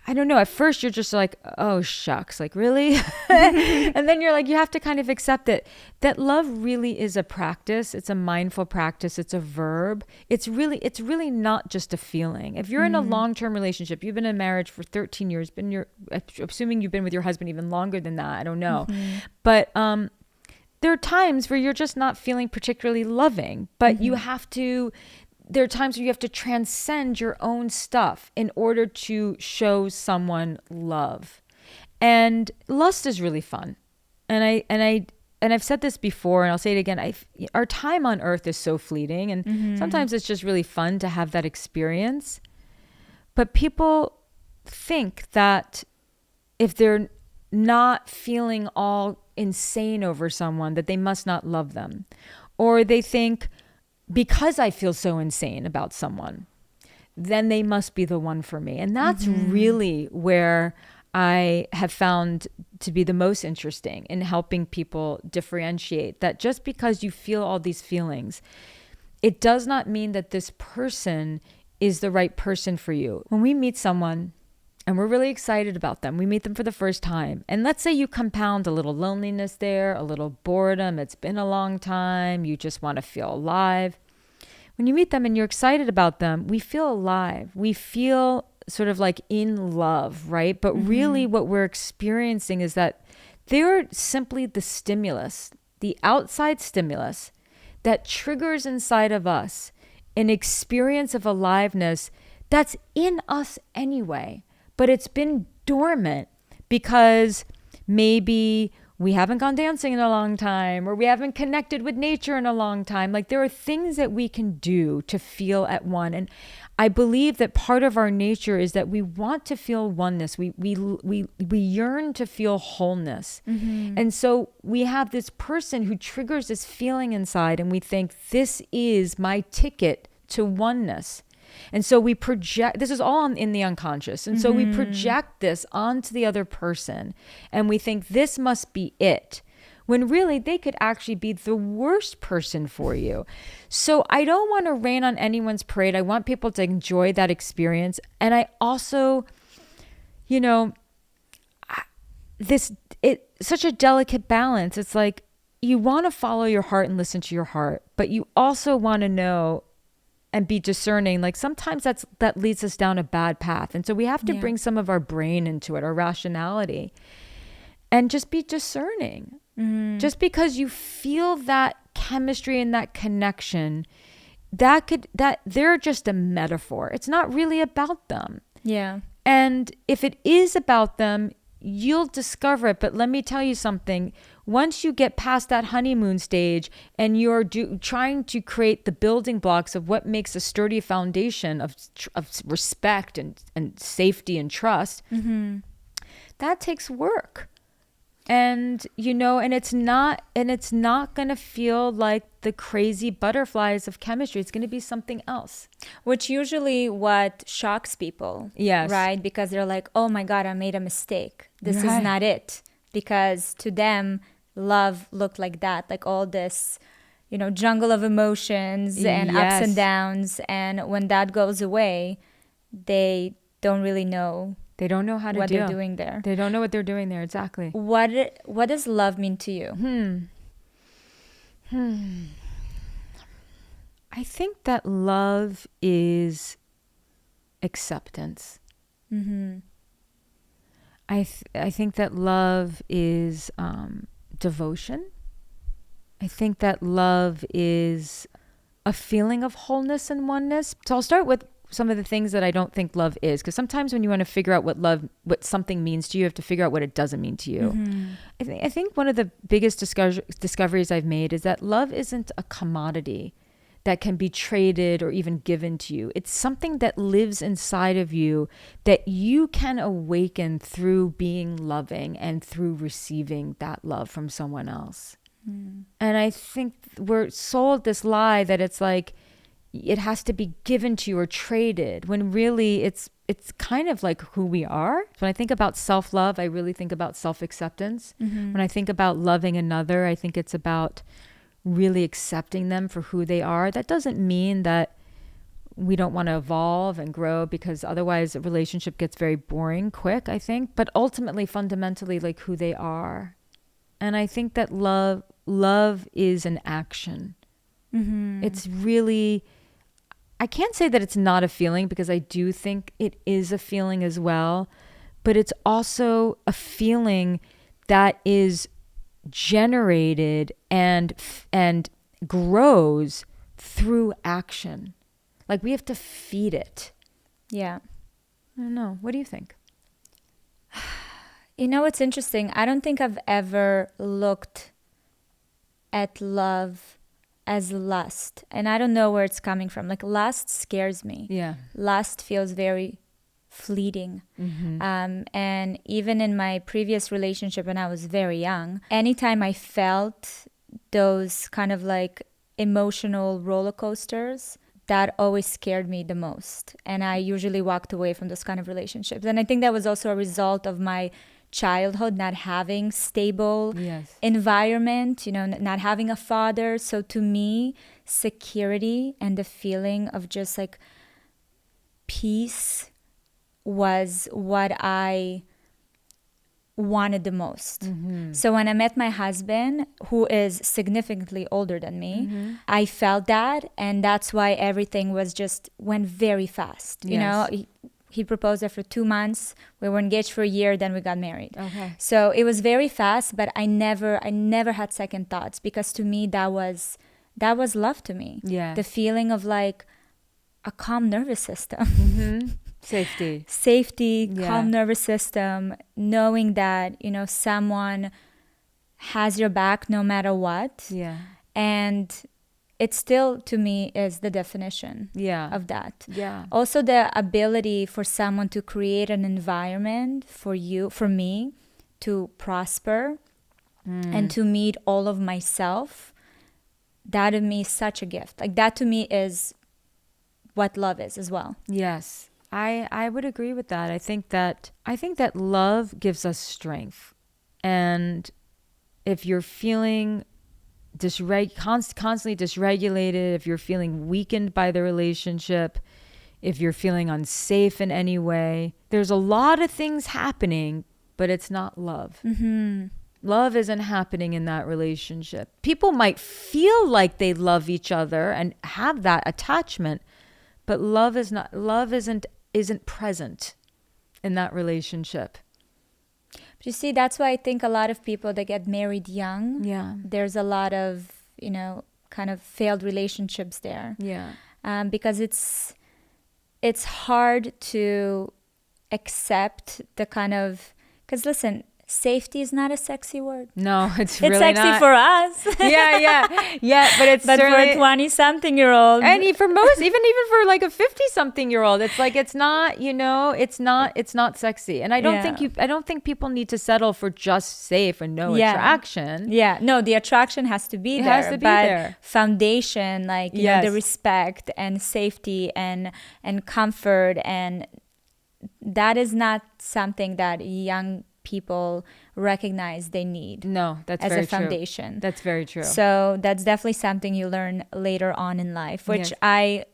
Speaker 1: I don't know, at first you're just like, oh, shucks, like really? And then you're like, you have to kind of accept that love really is a practice. It's a mindful practice. It's a verb. It's really not just a feeling. If you're in a long-term relationship, you've been in marriage for 13 years, assuming you've been with your husband even longer than that, I don't know. But, there are times where you're just not feeling particularly loving, but there are times where you have to transcend your own stuff in order to show someone love. And lust is really fun. And I've said this before, and I'll say it again. Our time on earth is so fleeting, and sometimes it's just really fun to have that experience. But people think that if they're not feeling all insane over someone, that they must not love them. Or they think, because I feel so insane about someone, then they must be the one for me. And that's really where I have found to be the most interesting in helping people differentiate that just because you feel all these feelings, it does not mean that this person is the right person for you. When we meet someone and we're really excited about them, we meet them for the first time, and let's say you compound a little loneliness there, a little boredom, it's been a long time, you just want to feel alive. When you meet them and you're excited about them, we feel alive. We feel sort of like in love, right? But really what we're experiencing is that they're simply the stimulus, the outside stimulus that triggers inside of us an experience of aliveness that's in us anyway, but it's been dormant because maybe we haven't gone dancing in a long time, or we haven't connected with nature in a long time. Like, there are things that we can do to feel at one. And I believe that part of our nature is that we want to feel oneness. We yearn to feel wholeness. And so we have this person who triggers this feeling inside, and we think, this is my ticket to oneness. And so we project, this is all in the unconscious. And so we project this onto the other person, and we think this must be it, when really they could actually be the worst person for you. So I don't want to rain on anyone's parade. I want people to enjoy that experience. And I also, it's such a delicate balance. It's like, you want to follow your heart and listen to your heart, but you also want to know and be discerning. Like, sometimes that leads us down a bad path. And so we have to bring some of our brain into it, our rationality, and just be discerning. Just because you feel that chemistry and that connection, that they're just a metaphor. It's not really about them. Yeah. And if it is about them, you'll discover it. But let me tell you something. Once you get past that honeymoon stage and you're trying to create the building blocks of what makes a sturdy foundation of respect and safety and trust, that takes work. And, and it's not going to feel like the crazy butterflies of chemistry. It's going to be something else.
Speaker 2: Which usually what shocks people. Yes. Right? Because they're like, oh my God, I made a mistake. This is not it. Because to them, love looked like that, like all this, jungle of emotions and ups and downs. And when that goes away, they don't really know.
Speaker 1: They don't know how to
Speaker 2: what they're doing there.
Speaker 1: They don't know what they're doing there. Exactly.
Speaker 2: What does love mean to you?
Speaker 1: I think that love is acceptance. I think that love is devotion. I think that love is a feeling of wholeness and oneness. So I'll start with some of the things that I don't think love is, because sometimes when you want to figure out what something means to you, you have to figure out what it doesn't mean to you. I think one of the biggest discoveries I've made is that love isn't a commodity that can be traded or even given to you. It's something that lives inside of you that you can awaken through being loving and through receiving that love from someone else. And I think we're sold this lie that it's like, it has to be given to you or traded, when really it's kind of like who we are. When I think about self-love, I really think about self-acceptance. When I think about loving another, I think it's about really accepting them for who they are. That doesn't mean that we don't want to evolve and grow, because otherwise a relationship gets very boring quick, I think. But ultimately, fundamentally, like who they are. And I think that love is an action. It's really, I can't say that it's not a feeling, because I do think it is a feeling as well, but it's also a feeling that is generated and grows through action. Like, we have to feed it.
Speaker 2: Yeah.
Speaker 1: I don't know. What do you think?
Speaker 2: You know, it's interesting. I don't think I've ever looked at love as lust. And I don't know where it's coming from. Like, lust scares me.
Speaker 1: Yeah.
Speaker 2: Lust feels very fleeting. And even in my previous relationship when I was very young, anytime I felt those kind of like emotional roller coasters, that always scared me the most. And I usually walked away from those kind of relationships. And I think that was also a result of my childhood, not having stable environment, you know, not having a father. So to me, security and the feeling of just like peace was what I wanted the most. So when I met my husband, who is significantly older than me, I felt that, and that's why everything was just went very fast. You know, he proposed after 2 months. We were engaged for a year, then we got married.
Speaker 1: Okay.
Speaker 2: So it was very fast, but I never had second thoughts, because to me that was love to me.
Speaker 1: Yeah.
Speaker 2: The feeling of like a calm nervous system. Safety, calm nervous system, knowing that, you know, someone has your back no matter what.
Speaker 1: Yeah.
Speaker 2: And it still, to me, is the definition of that.
Speaker 1: Yeah.
Speaker 2: Also, the ability for someone to create an environment for me, to prosper and to meet all of myself, that to me is such a gift. Like, that to me is what love is as well.
Speaker 1: Yes. I would agree with that. I think that love gives us strength. And if you're feeling constantly dysregulated, if you're feeling weakened by the relationship, if you're feeling unsafe in any way, there's a lot of things happening, but it's not love. Love isn't happening in that relationship. People might feel like they love each other and have that attachment, but love isn't present in that relationship.
Speaker 2: But you see, that's why I think a lot of people that get married young, there's a lot of, you know, kind of failed relationships there.
Speaker 1: Yeah.
Speaker 2: Because it's hard to accept the kind of, because listen, safety is not a sexy word.
Speaker 1: No, it's really
Speaker 2: sexy
Speaker 1: not.
Speaker 2: For us.
Speaker 1: yeah, but it's
Speaker 2: but
Speaker 1: certainly,
Speaker 2: for a 20-something-year-old,
Speaker 1: and for most, even for like a 50-something-year-old, it's like it's not, you know, it's not sexy. And I don't think people need to settle for just safe and no attraction.
Speaker 2: Yeah, no, the attraction has to be there.
Speaker 1: Has to be there.
Speaker 2: Foundation, like you know, the respect and safety and comfort, and that is not something that young people recognize they need.
Speaker 1: No, that's
Speaker 2: as
Speaker 1: very
Speaker 2: a foundation.
Speaker 1: True. That's very true.
Speaker 2: So that's definitely something you learn later on in life, which I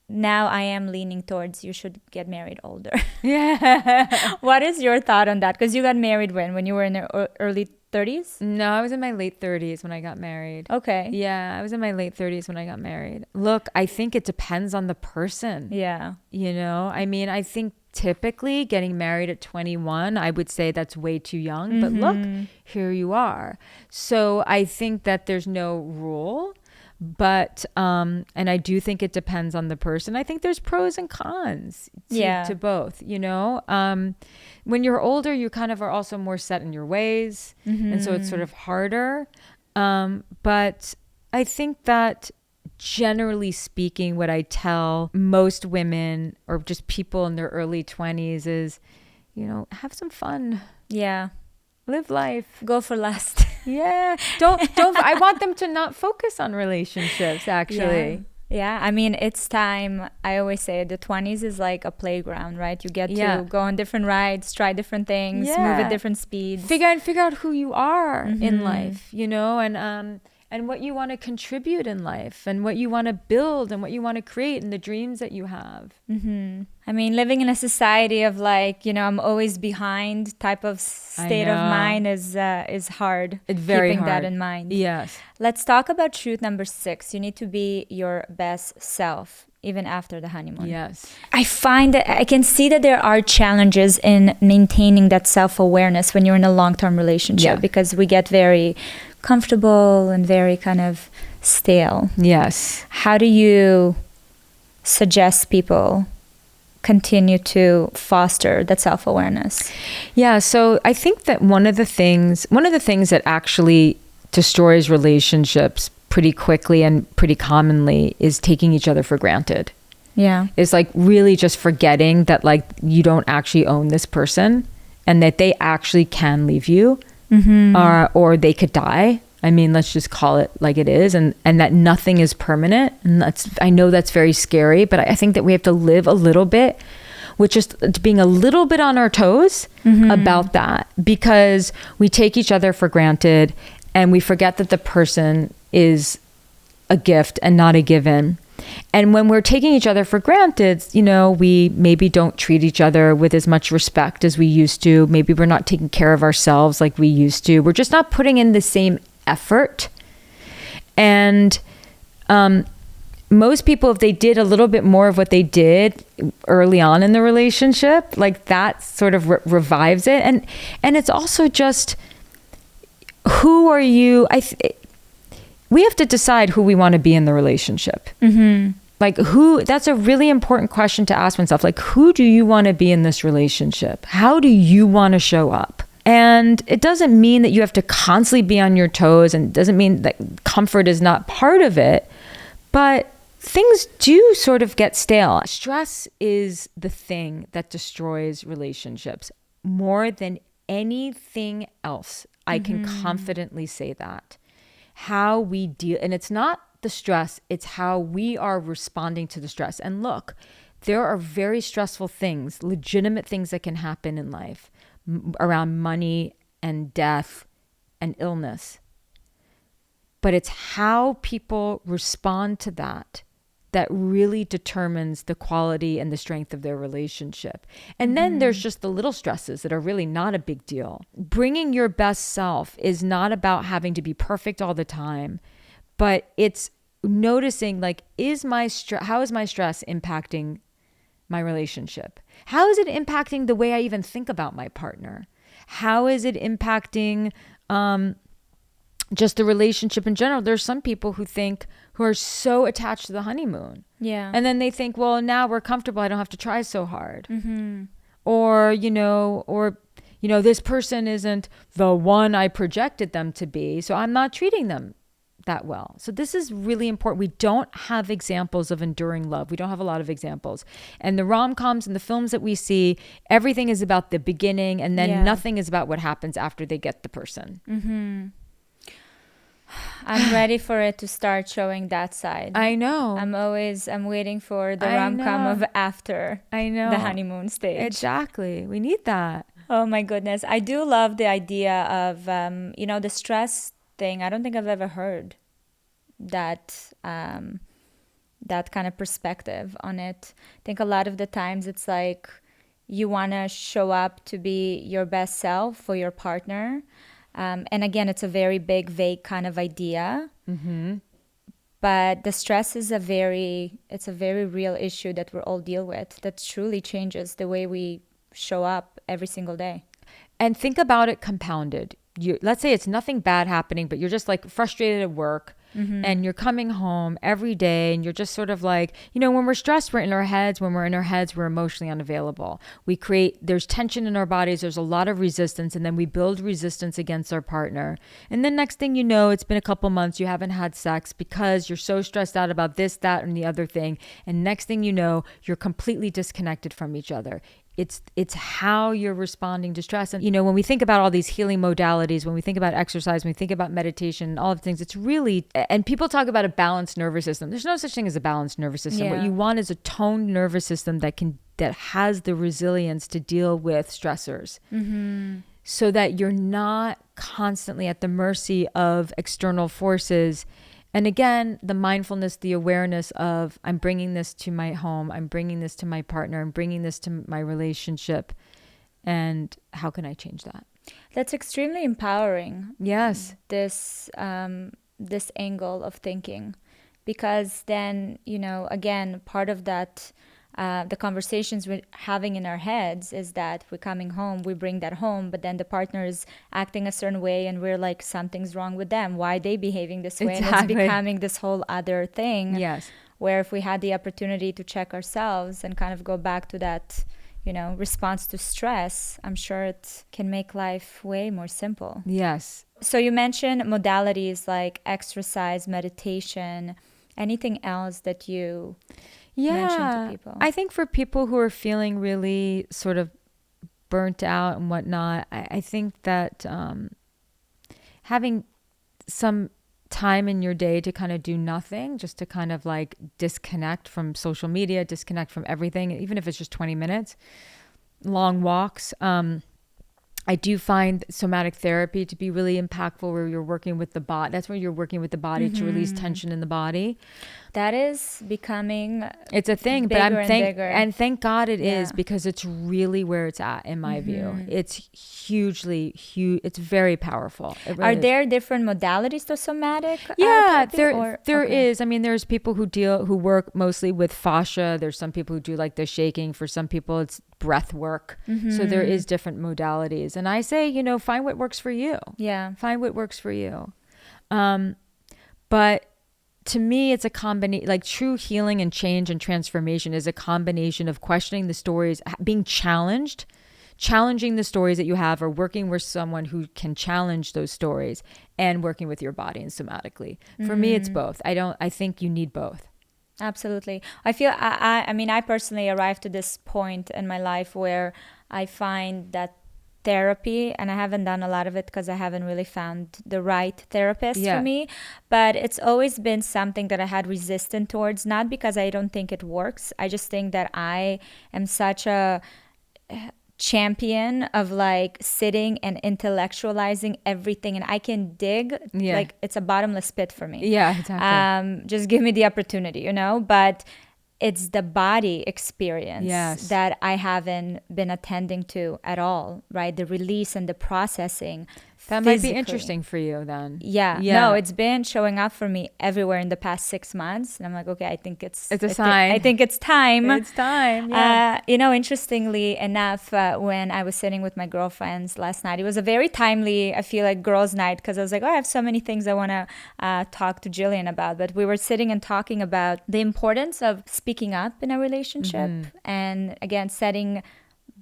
Speaker 2: am leaning towards. You should get married older. Yeah. What is your thought on that? Because you got married when you were in your early 30s?
Speaker 1: No, I was in my late 30s when I got married.
Speaker 2: Okay.
Speaker 1: Yeah, I was in my late 30s when I got married. Look, I think it depends on the person.
Speaker 2: Yeah.
Speaker 1: You know, I mean, I think typically getting married at 21, I would say that's way too young. But look, here you are. So I think that there's no rule. But, and I do think it depends on the person. I think there's pros and cons to both, you know. When you're older, you kind of are also more set in your ways. And so it's sort of harder. But I think that generally speaking, what I tell most women or just people in their early 20s is, you know, have some fun.
Speaker 2: Yeah.
Speaker 1: Live life.
Speaker 2: Go for lust.
Speaker 1: Yeah. Don't I want them to not focus on relationships, actually.
Speaker 2: Yeah. I mean, it's time. I always say the 20s is like a playground, right? You get to go on different rides, try different things, move at different speeds.
Speaker 1: Figure out who you are in life, you know, and what you want to contribute in life and what you want to build and what you want to create and the dreams that you have.
Speaker 2: I mean, living in a society of like, you know, I'm always behind type of state of mind is hard.
Speaker 1: It's very
Speaker 2: keeping
Speaker 1: hard.
Speaker 2: that in mind.
Speaker 1: Yes.
Speaker 2: Let's talk about truth number 6. You need to be your best self, even after the honeymoon.
Speaker 1: Yes.
Speaker 2: I find that I can see that there are challenges in maintaining that self-awareness when you're in a long-term relationship because we get very comfortable and very kind of stale.
Speaker 1: Yes.
Speaker 2: How do you suggest people continue to foster that self-awareness?
Speaker 1: Yeah, so I think that one of the things that actually destroys relationships pretty quickly and pretty commonly is taking each other for granted.
Speaker 2: Yeah.
Speaker 1: It's like really just forgetting that like you don't actually own this person and that they actually can leave you, or they could die. I mean, let's just call it like it is, and that nothing is permanent. And I know that's very scary, but I think that we have to live a little bit with just being a little bit on our toes about that, because we take each other for granted and we forget that the person is a gift and not a given. And when we're taking each other for granted, you know, we maybe don't treat each other with as much respect as we used to. Maybe we're not taking care of ourselves like we used to. We're just not putting in the same effort. And most people, if they did a little bit more of what they did early on in the relationship, like that sort of revives it. And it's also just, who are you? We have to decide who we want to be in the relationship. Like that's a really important question to ask oneself. Like, who do you want to be in this relationship? How do you want to show up? And it doesn't mean that you have to constantly be on your toes, and it doesn't mean that comfort is not part of it, but things do sort of get stale. Stress is the thing that destroys relationships more than anything else. I can confidently say that. How we deal, and it's not the stress, it's how we are responding to the stress. And look, there are very stressful things, legitimate things that can happen in life around money and death and illness. But it's how people respond to that that really determines the quality and the strength of their relationship. And then there's just the little stresses that are really not a big deal. Bringing your best self is not about having to be perfect all the time, but it's noticing, like, how is my stress impacting my relationship? How is it impacting the way I even think about my partner? How is it impacting just the relationship in general? There's some people who are so attached to the honeymoon. Yeah. And then they think, well, now we're comfortable, I don't have to try so hard. Or this person isn't the one I projected them to be, so I'm not treating them that well. So this is really important. We don't have examples of enduring love. We don't have a lot of examples. And the rom-coms and the films that we see, everything is about the beginning, and then nothing is about what happens after they get the person.
Speaker 2: I'm ready for it to start showing that side.
Speaker 1: I know.
Speaker 2: I'm waiting for the rom-com of after the honeymoon stage.
Speaker 1: Exactly. We need that.
Speaker 2: Oh my goodness. I do love the idea of, the stress thing. I don't think I've ever heard that kind of perspective on it. I think a lot of the times it's like you want to show up to be your best self for your partner. And again, it's a very big, vague kind of idea. But the stress is it's a very real issue that we're all deal with, that truly changes the way we show up every single day.
Speaker 1: And think about it compounded. Let's say it's nothing bad happening, but you're just like frustrated at work, and you're coming home every day, and you're just sort of like, when we're stressed, we're in our heads. When we're in our heads, we're emotionally unavailable. There's tension in our bodies. There's a lot of resistance, and then we build resistance against our partner. And then next thing you know, it's been a couple months, you haven't had sex because you're so stressed out about this, that, and the other thing. And next thing you know, you're completely disconnected from each other. It's how you're responding to stress. And, when we think about all these healing modalities, when we think about exercise, when we think about meditation, all of the things, it's really, and people talk about a balanced nervous system. There's no such thing as a balanced nervous system. What you want is a toned nervous system that has the resilience to deal with stressors, so that you're not constantly at the mercy of external forces. And again, the mindfulness, the awareness of, I'm bringing this to my home, I'm bringing this to my partner, I'm bringing this to my relationship, and how can I change that?
Speaker 2: That's extremely empowering.
Speaker 1: Yes.
Speaker 2: This angle of thinking, because then, again, part of that, the conversations we're having in our heads is that we're coming home, we bring that home, but then the partner is acting a certain way, and we're like, something's wrong with them. Why are they behaving this way?
Speaker 1: Exactly.
Speaker 2: And it's becoming this whole other thing.
Speaker 1: Yes.
Speaker 2: where if we had the opportunity to check ourselves and kind of go back to that, response to stress, I'm sure it can make life way more simple.
Speaker 1: Yes.
Speaker 2: So you mentioned modalities like exercise, meditation, anything else that you mention to people?
Speaker 1: I think for people who are feeling really sort of burnt out and whatnot, I think that having some time in your day to kind of do nothing, just to kind of like disconnect from social media, disconnect from everything, even if it's just 20 minutes, long walks. I do find somatic therapy to be really impactful, where you're working with the body. That's where you're working with the body to release tension in the body.
Speaker 2: That is becoming
Speaker 1: It's a thing,
Speaker 2: bigger
Speaker 1: but
Speaker 2: and
Speaker 1: thank God it is, because it's really where it's at in my view. It's hugely huge. It's very powerful. It really
Speaker 2: Are there different modalities to somatic?
Speaker 1: Yeah,
Speaker 2: therapy,
Speaker 1: there is. I mean, there's people who work mostly with fascia. There's some people who do like the shaking. For some people, it's breath work. So there is different modalities. And I say, find what works for you.
Speaker 2: Yeah.
Speaker 1: Find what works for you. But to me, it's a combination, like true healing and change and transformation is a combination of questioning the stories, being challenging the stories that you have, or working with someone who can challenge those stories, and working with your body and somatically. For me, it's both. I think you need both.
Speaker 2: Absolutely. I feel, I mean, I personally arrived to this point in my life where I find that therapy, and I haven't done a lot of it because I haven't really found the right therapist for me, but it's always been something that I had resistance towards, not because I don't think it works. I just think that I am such a champion of like sitting and intellectualizing everything, and I can dig like it's a bottomless pit for me.
Speaker 1: Yeah, exactly.
Speaker 2: Just give me the opportunity, but it's the body experience that I haven't been attending to at all, right? The release and the processing.
Speaker 1: That might be interesting for you then.
Speaker 2: Yeah. No, it's been showing up for me everywhere in the past 6 months. And I'm like, okay, I think it's
Speaker 1: a sign.
Speaker 2: I think it's time.
Speaker 1: It's time. Yeah.
Speaker 2: Interestingly enough, when I was sitting with my girlfriends last night, it was a very timely, I feel like, girls' night, because I was like, I have so many things I want to talk to Jillian about. But we were sitting and talking about the importance of speaking up in a relationship, and again, setting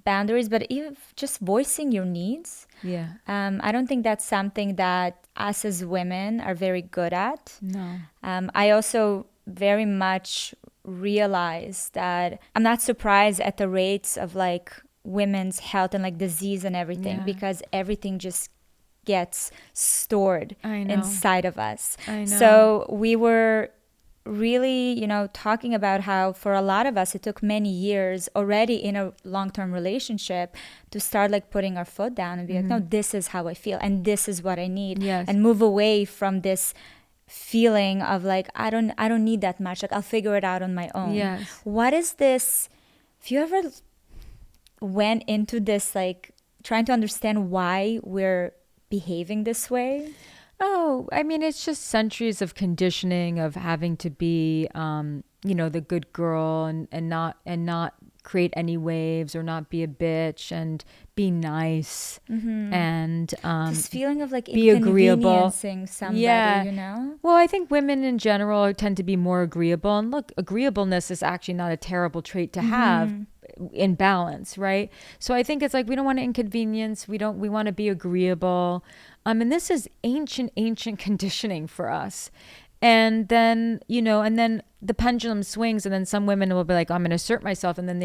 Speaker 2: boundaries, but even just voicing your needs.
Speaker 1: Yeah.
Speaker 2: I don't think that's something that us as women are very good at.
Speaker 1: No.
Speaker 2: I also very much realize that I'm not surprised at the rates of like women's health and like disease and everything, because everything just gets stored inside of us.
Speaker 1: I know.
Speaker 2: So we were really, talking about how for a lot of us, it took many years already in a long-term relationship to start like putting our foot down and be like, no, this is how I feel and this is what I need.
Speaker 1: Yes.
Speaker 2: And move away from this feeling of like, I don't need that much. Like I'll figure it out on my own.
Speaker 1: Yes.
Speaker 2: What is this? If you ever went into this, like trying to understand why we're behaving this way?
Speaker 1: Oh, I mean, it's just centuries of conditioning of having to be, the good girl and not create any waves, or not be a bitch, and be nice, and
Speaker 2: this feeling of like
Speaker 1: be agreeable,
Speaker 2: inconveniencing somebody,
Speaker 1: Well, I think women in general tend to be more agreeable, and look, agreeableness is actually not a terrible trait to have in balance, right? So I think it's like we don't want to inconvenience. We want to be agreeable. And this is ancient conditioning for us. And then, and then the pendulum swings, and then some women will be like, I'm going to assert myself. And then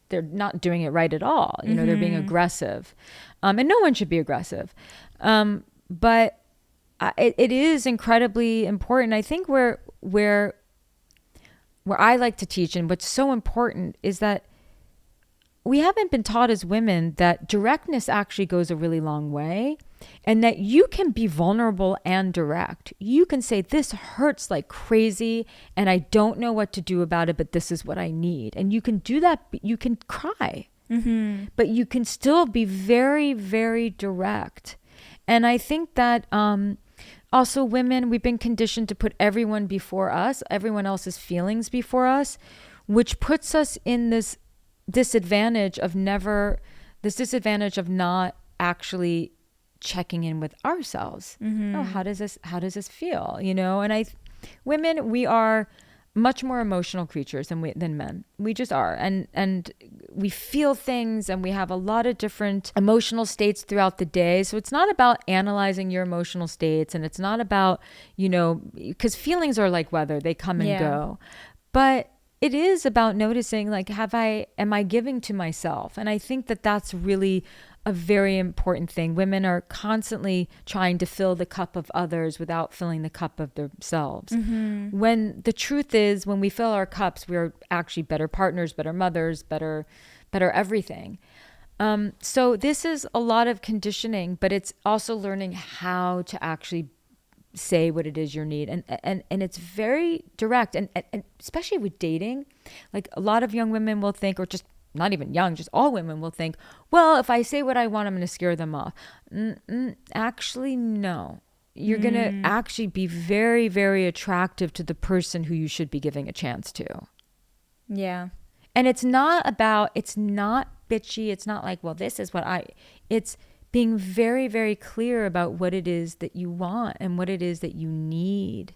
Speaker 1: they're not doing it right at all. They're being aggressive. And no one should be aggressive. But it is incredibly important. I think where I like to teach, and what's so important, is that we haven't been taught as women that directness actually goes a really long way, and that you can be vulnerable and direct. You can say, this hurts like crazy and I don't know what to do about it, but this is what I need. And you can do that. You can cry, but you can still be very, very direct. And I think that also women, we've been conditioned to put everyone before us, everyone else's feelings before us, which puts us in this disadvantage of not actually checking in with ourselves. Oh, how does this feel? And women, we are much more emotional creatures than men. We just are. And we feel things, and we have a lot of different emotional states throughout the day. So it's not about analyzing your emotional states, and it's not about, because feelings are like weather, they come and go. But it is about noticing, like, am I giving to myself? And I think that that's really a very important thing. Women are constantly trying to fill the cup of others without filling the cup of themselves. Mm-hmm. When the truth is, when we fill our cups, we're actually better partners, better mothers, better everything. So this is a lot of conditioning, but it's also learning how to actually say what it is you need. And it's very direct. And especially with dating, like a lot of young women will think, or just not even young, just all women will think, well, if I say what I want, I'm going to scare them off. Actually, no. You're going to actually be very, very attractive to the person who you should be giving a chance to.
Speaker 2: Yeah.
Speaker 1: And it's not bitchy. It's not like, well, this is it's being very, very clear about what it is that you want and what it is that you need.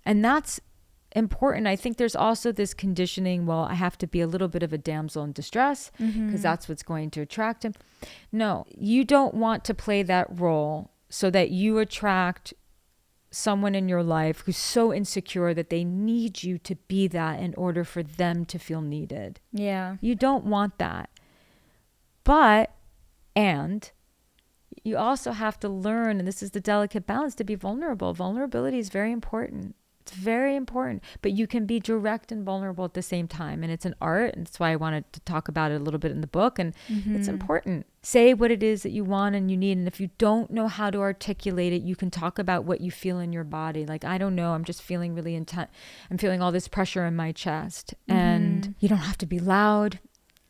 Speaker 1: And that's important. I think there's also this conditioning, well, I have to be a little bit of a damsel in distress because that's what's going to attract him. No, you don't want to play that role so that you attract someone in your life who's so insecure that they need you to be that in order for them to feel needed.
Speaker 2: Yeah.
Speaker 1: You don't want that. And you also have to learn, and this is the delicate balance, to be vulnerable. Vulnerability is very important. It's very important, but you can be direct and vulnerable at the same time. And it's an art. And that's why I wanted to talk about it a little bit in the book. And it's important. Say what it is that you want and you need. And if you don't know how to articulate it, you can talk about what you feel in your body. Like, I don't know, I'm just feeling really intense. I'm feeling all this pressure in my chest. And you don't have to be loud.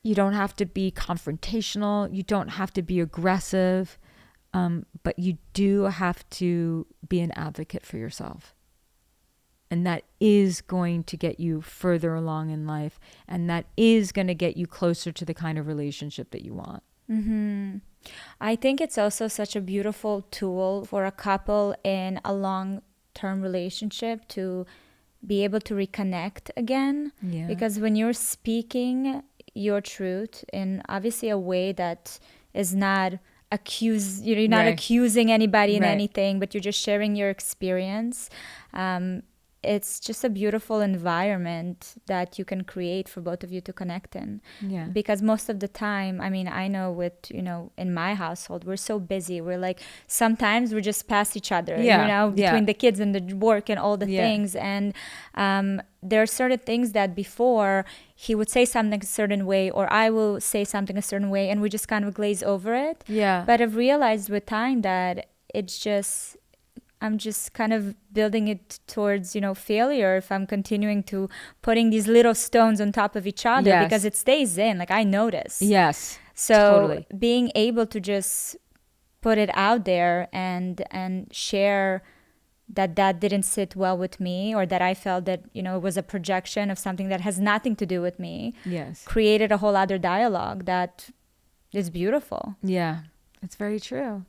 Speaker 1: You don't have to be confrontational. You don't have to be aggressive. But you do have to be an advocate for yourself. And that is going to get you further along in life. And that is going to get you closer to the kind of relationship that you want.
Speaker 2: I think it's also such a beautiful tool for a couple in a long-term relationship to be able to reconnect again. Yeah. Because when you're speaking your truth in obviously a way that is not you're not accusing anybody in anything, but you're just sharing your experience. It's just a beautiful environment that you can create for both of you to connect in. Yeah. Because most of the time, I mean, I know in my household, we're so busy. We're like, sometimes we're just past each other, between the kids and the work and all the things. And there are certain things that before he would say something a certain way, or I will say something a certain way, and we just kind of glaze over it. Yeah. But I've realized with time that I'm just kind of building it towards, failure if I'm continuing to putting these little stones on top of each other, because it stays in. Like, I notice. Yes. So totally. Being able to just put it out there and share that didn't sit well with me, or that I felt that, it was a projection of something that has nothing to do with me. Yes. Created a whole other dialogue that is beautiful.
Speaker 1: Yeah, it's very true.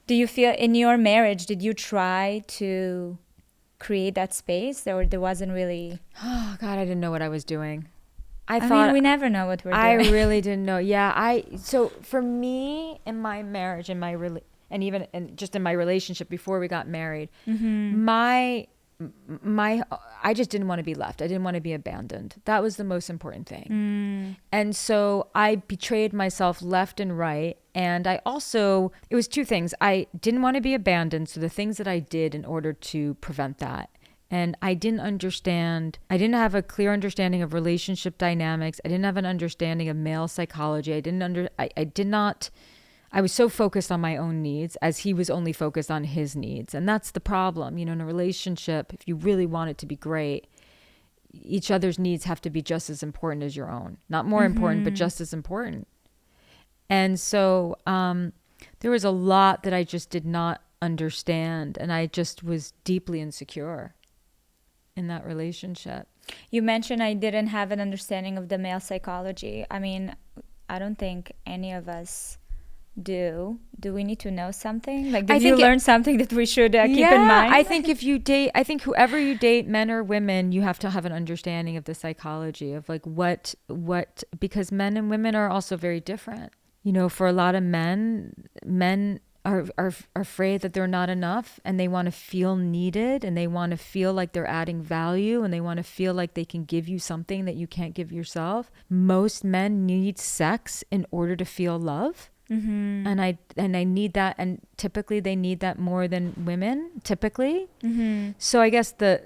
Speaker 2: Do you feel in your marriage, did you try to create that space, or there wasn't really?
Speaker 1: Oh God, I didn't know what I was doing.
Speaker 2: I mean, we never know what we're doing.
Speaker 1: I really didn't know. Yeah, so for me in my marriage, and even just in my relationship before we got married, I just didn't want to be left. I didn't want to be abandoned. That was the most important thing. And so I betrayed myself left and right. And it was two things. I didn't want to be abandoned. So the things that I did in order to prevent that. And I didn't have a clear understanding of relationship dynamics. I didn't have an understanding of male psychology. I was so focused on my own needs as he was only focused on his needs. And that's the problem. In a relationship, if you really want it to be great, each other's needs have to be just as important as your own. Not more important, but just as important. And so there was a lot that I just did not understand. And I just was deeply insecure in that relationship.
Speaker 2: You mentioned I didn't have an understanding of the male psychology. I mean, I don't think any of us do we need to know something? Like, did
Speaker 1: think
Speaker 2: you learn something that we should keep
Speaker 1: yeah,
Speaker 2: in mind?
Speaker 1: I think if you date, I think whoever you date, men or women, you have to have an understanding of the psychology of like what, because men and women are also very different. You know, for a lot of men are afraid that they're not enough, and they want to feel needed, and they want to feel like they're adding value, and they want to feel like they can give you something that you can't give yourself. Most men need sex in order to feel love.
Speaker 2: Mm-hmm.
Speaker 1: And I need that, and typically they need that more than women typically.
Speaker 2: Mm-hmm.
Speaker 1: So I guess the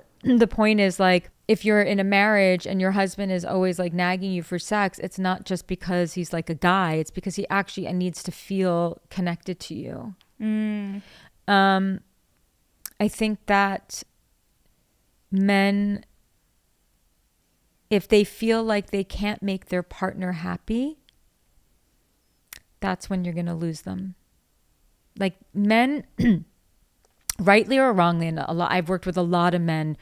Speaker 1: point is, like, if you're in a marriage and your husband is always like nagging you for sex, it's not just because he's like a guy, it's because he actually needs to feel connected to you. I think that men, if they feel like they can't make their partner happy, that's when you're going to lose them. Like, men, rightly or wrongly, and I've worked with a lot of men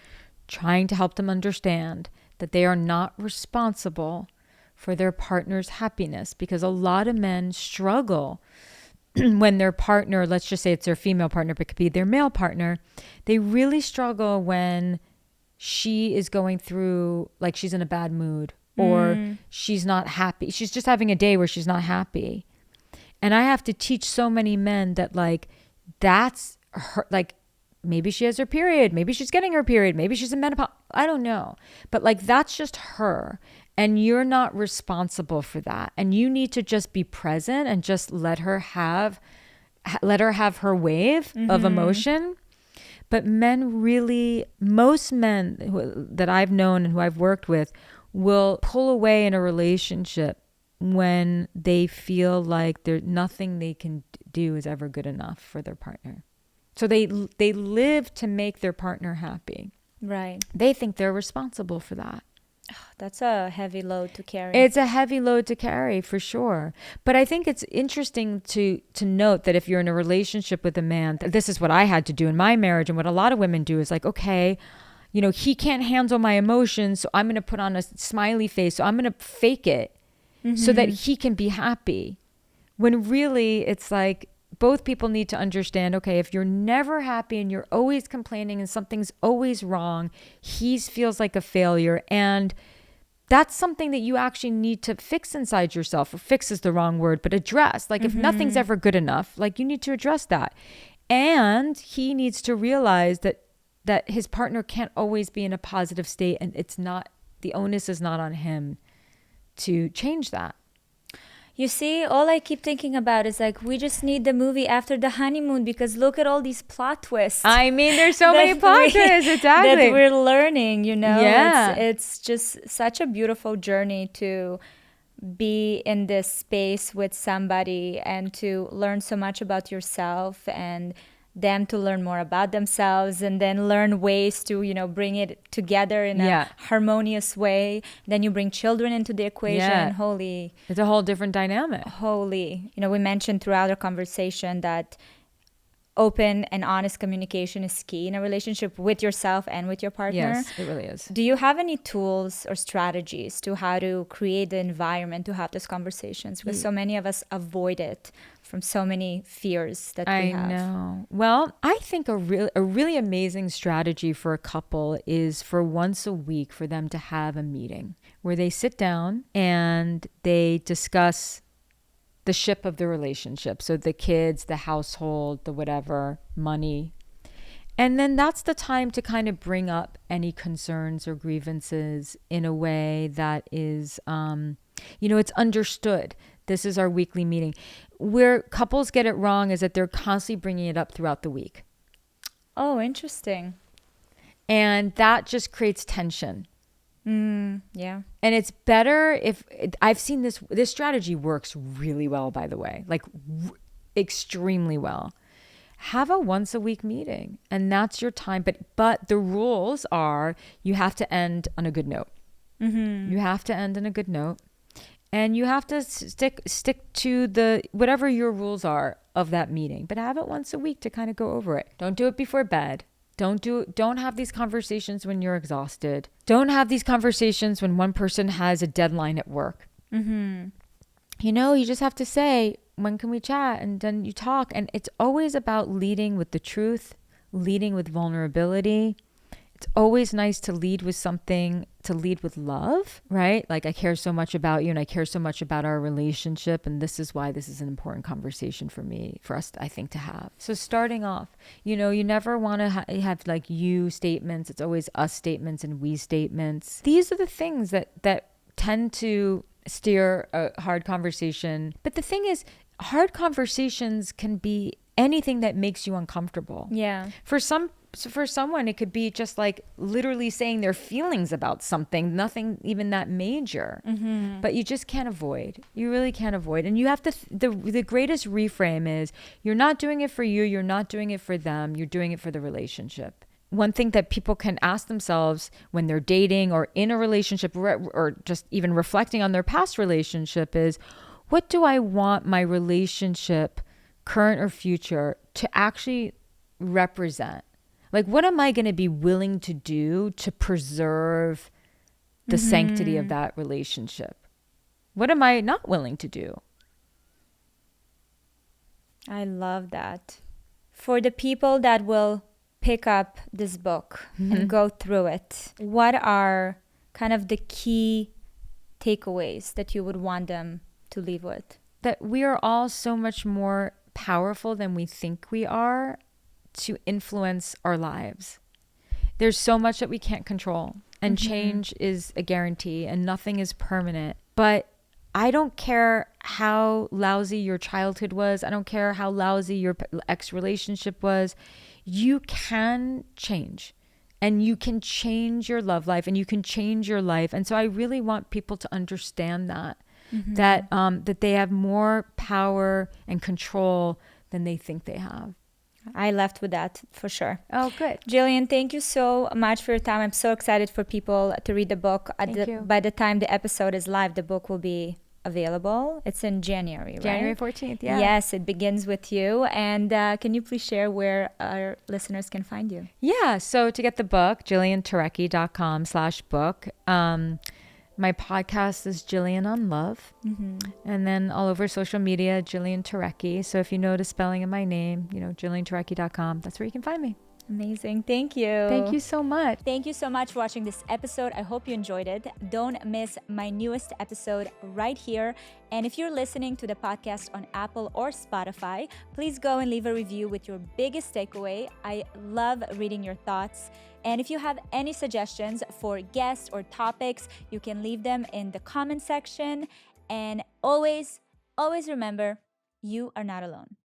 Speaker 1: trying to help them understand that they are not responsible for their partner's happiness, because a lot of men struggle when their partner, let's just say it's their female partner, but it could be their male partner, they really struggle when she is going through, like, she's in a bad mood, or she's not happy. She's just having a day where she's not happy. And I have to teach so many men that, like, that's her, like, maybe she has her period, maybe she's getting her period, maybe she's in menopause, I don't know. But like, that's just her, and you're not responsible for that. And you need to just be present and just let her have her wave of emotion. But men really, most men that I've known and who I've worked with will pull away in a relationship when they feel like there's nothing they can do is ever good enough for their partner. So they live to make their partner happy.
Speaker 2: Right.
Speaker 1: They think they're responsible for that.
Speaker 2: That's a heavy load to carry.
Speaker 1: It's a heavy load to carry, for sure. But I think it's interesting to note that if you're in a relationship with a man, this is what I had to do in my marriage, and what a lot of women do is like, okay, you know, he can't handle my emotions, so I'm going to put on a smiley face, so I'm going to fake it so that he can be happy. When really it's like, both people need to understand, okay, if you're never happy and you're always complaining and something's always wrong, he feels like a failure. And that's something that you actually need to fix inside yourself. Or fix is the wrong word, but address. Like, if nothing's ever good enough, like, you need to address that. And he needs to realize that his partner can't always be in a positive state, and it's not, the onus is not on him to change that.
Speaker 2: You see, all I keep thinking about is like, we just need the movie After the Honeymoon, because look at all these plot twists.
Speaker 1: I mean, there's so many plot twists, exactly.
Speaker 2: That we're learning, you know?
Speaker 1: Yeah.
Speaker 2: It's just such a beautiful journey to be in this space with somebody and to learn so much about yourself, and them to learn more about themselves, and then learn ways to, you know, bring it together in a harmonious way. Then you bring children into the equation. Holy,
Speaker 1: it's a whole different dynamic.
Speaker 2: Holy, you know, we mentioned throughout our conversation that open and honest communication is key in a relationship with yourself and with your partner.
Speaker 1: Yes, it really is.
Speaker 2: Do you have any tools or strategies to how to create the environment to have those conversations? Because so many of us avoid it from so many fears that we have. I
Speaker 1: know. Well, I think a really amazing strategy for a couple is for once a week for them to have a meeting where they sit down and they discuss the ship of the relationship. So the kids, the household, the whatever, money. And then that's the time to kind of bring up any concerns or grievances in a way that is, you know, it's understood. This is our weekly meeting. Where couples get it wrong is that they're constantly bringing it up throughout the week.
Speaker 2: Oh, interesting.
Speaker 1: And that just creates tension.
Speaker 2: Yeah.
Speaker 1: And it's better if, I've seen this strategy works really well, by the way, like extremely well. Have a once a week meeting, and that's your time. But the rules are, you have to end on a good note. You have to end on a good note, and you have to stick to the whatever your rules are of that meeting. But have it once a week to kind of go over it. Don't do it before bed. Don't have these conversations when you're exhausted. Don't have these conversations when one person has a deadline at work. You know, you just have to say, when can we chat? And then you talk. And it's always about leading with the truth, leading with vulnerability. It's always nice to lead with something, to lead with love, right? Like, I care so much about you and I care so much about our relationship. And this is why this is an important conversation for us, I think, to have. So starting off, you never want to have like you statements. It's always us statements and we statements. These are the things that tend to steer a hard conversation. But the thing is, hard conversations can be anything that makes you uncomfortable.
Speaker 2: Yeah.
Speaker 1: For someone, it could be just like literally saying their feelings about something, nothing even that major, but you just can't avoid. You really can't avoid. And you have to, the greatest reframe is you're not doing it for you. You're not doing it for them. You're doing it for the relationship. One thing that people can ask themselves when they're dating or in a relationship or just even reflecting on their past relationship is, what do I want my relationship, current or future, to actually represent? Like, what am I going to be willing to do to preserve the sanctity of that relationship? What am I not willing to do?
Speaker 2: I love that. For the people that will pick up this book and go through it, what are kind of the key takeaways that you would want them to leave with?
Speaker 1: That we are all so much more powerful than we think we are to influence our lives. There's so much that we can't control, and change is a guarantee and nothing is permanent. But I don't care how lousy your childhood was. I don't care how lousy your ex relationship was. You can change, and you can change your love life, and you can change your life. And so I really want people to understand that, that they have more power and control than they think they have.
Speaker 2: I left with that for sure.
Speaker 1: Oh, good.
Speaker 2: Jillian, thank you so much for your time. I'm so excited for people to read the book.
Speaker 1: Thank you.
Speaker 2: By the time the episode is live, the book will be available. It's in January, right?
Speaker 1: January 14th, yeah.
Speaker 2: Yes, it begins with you. And can you please share where our listeners can find you?
Speaker 1: Yeah, so to get the book, jillianturecki.com/book. My podcast is Jillian on Love. And then all over social media, Jillian Turecki. So if you know the spelling of my name, jillianturecki.com, that's where you can find me.
Speaker 2: Amazing. Thank you.
Speaker 1: Thank you so much.
Speaker 2: Thank you so much for watching this episode. I hope you enjoyed it. Don't miss my newest episode right here. And if you're listening to the podcast on Apple or Spotify, please go and leave a review with your biggest takeaway. I love reading your thoughts. And if you have any suggestions for guests or topics, you can leave them in the comment section. And always, always remember, you are not alone.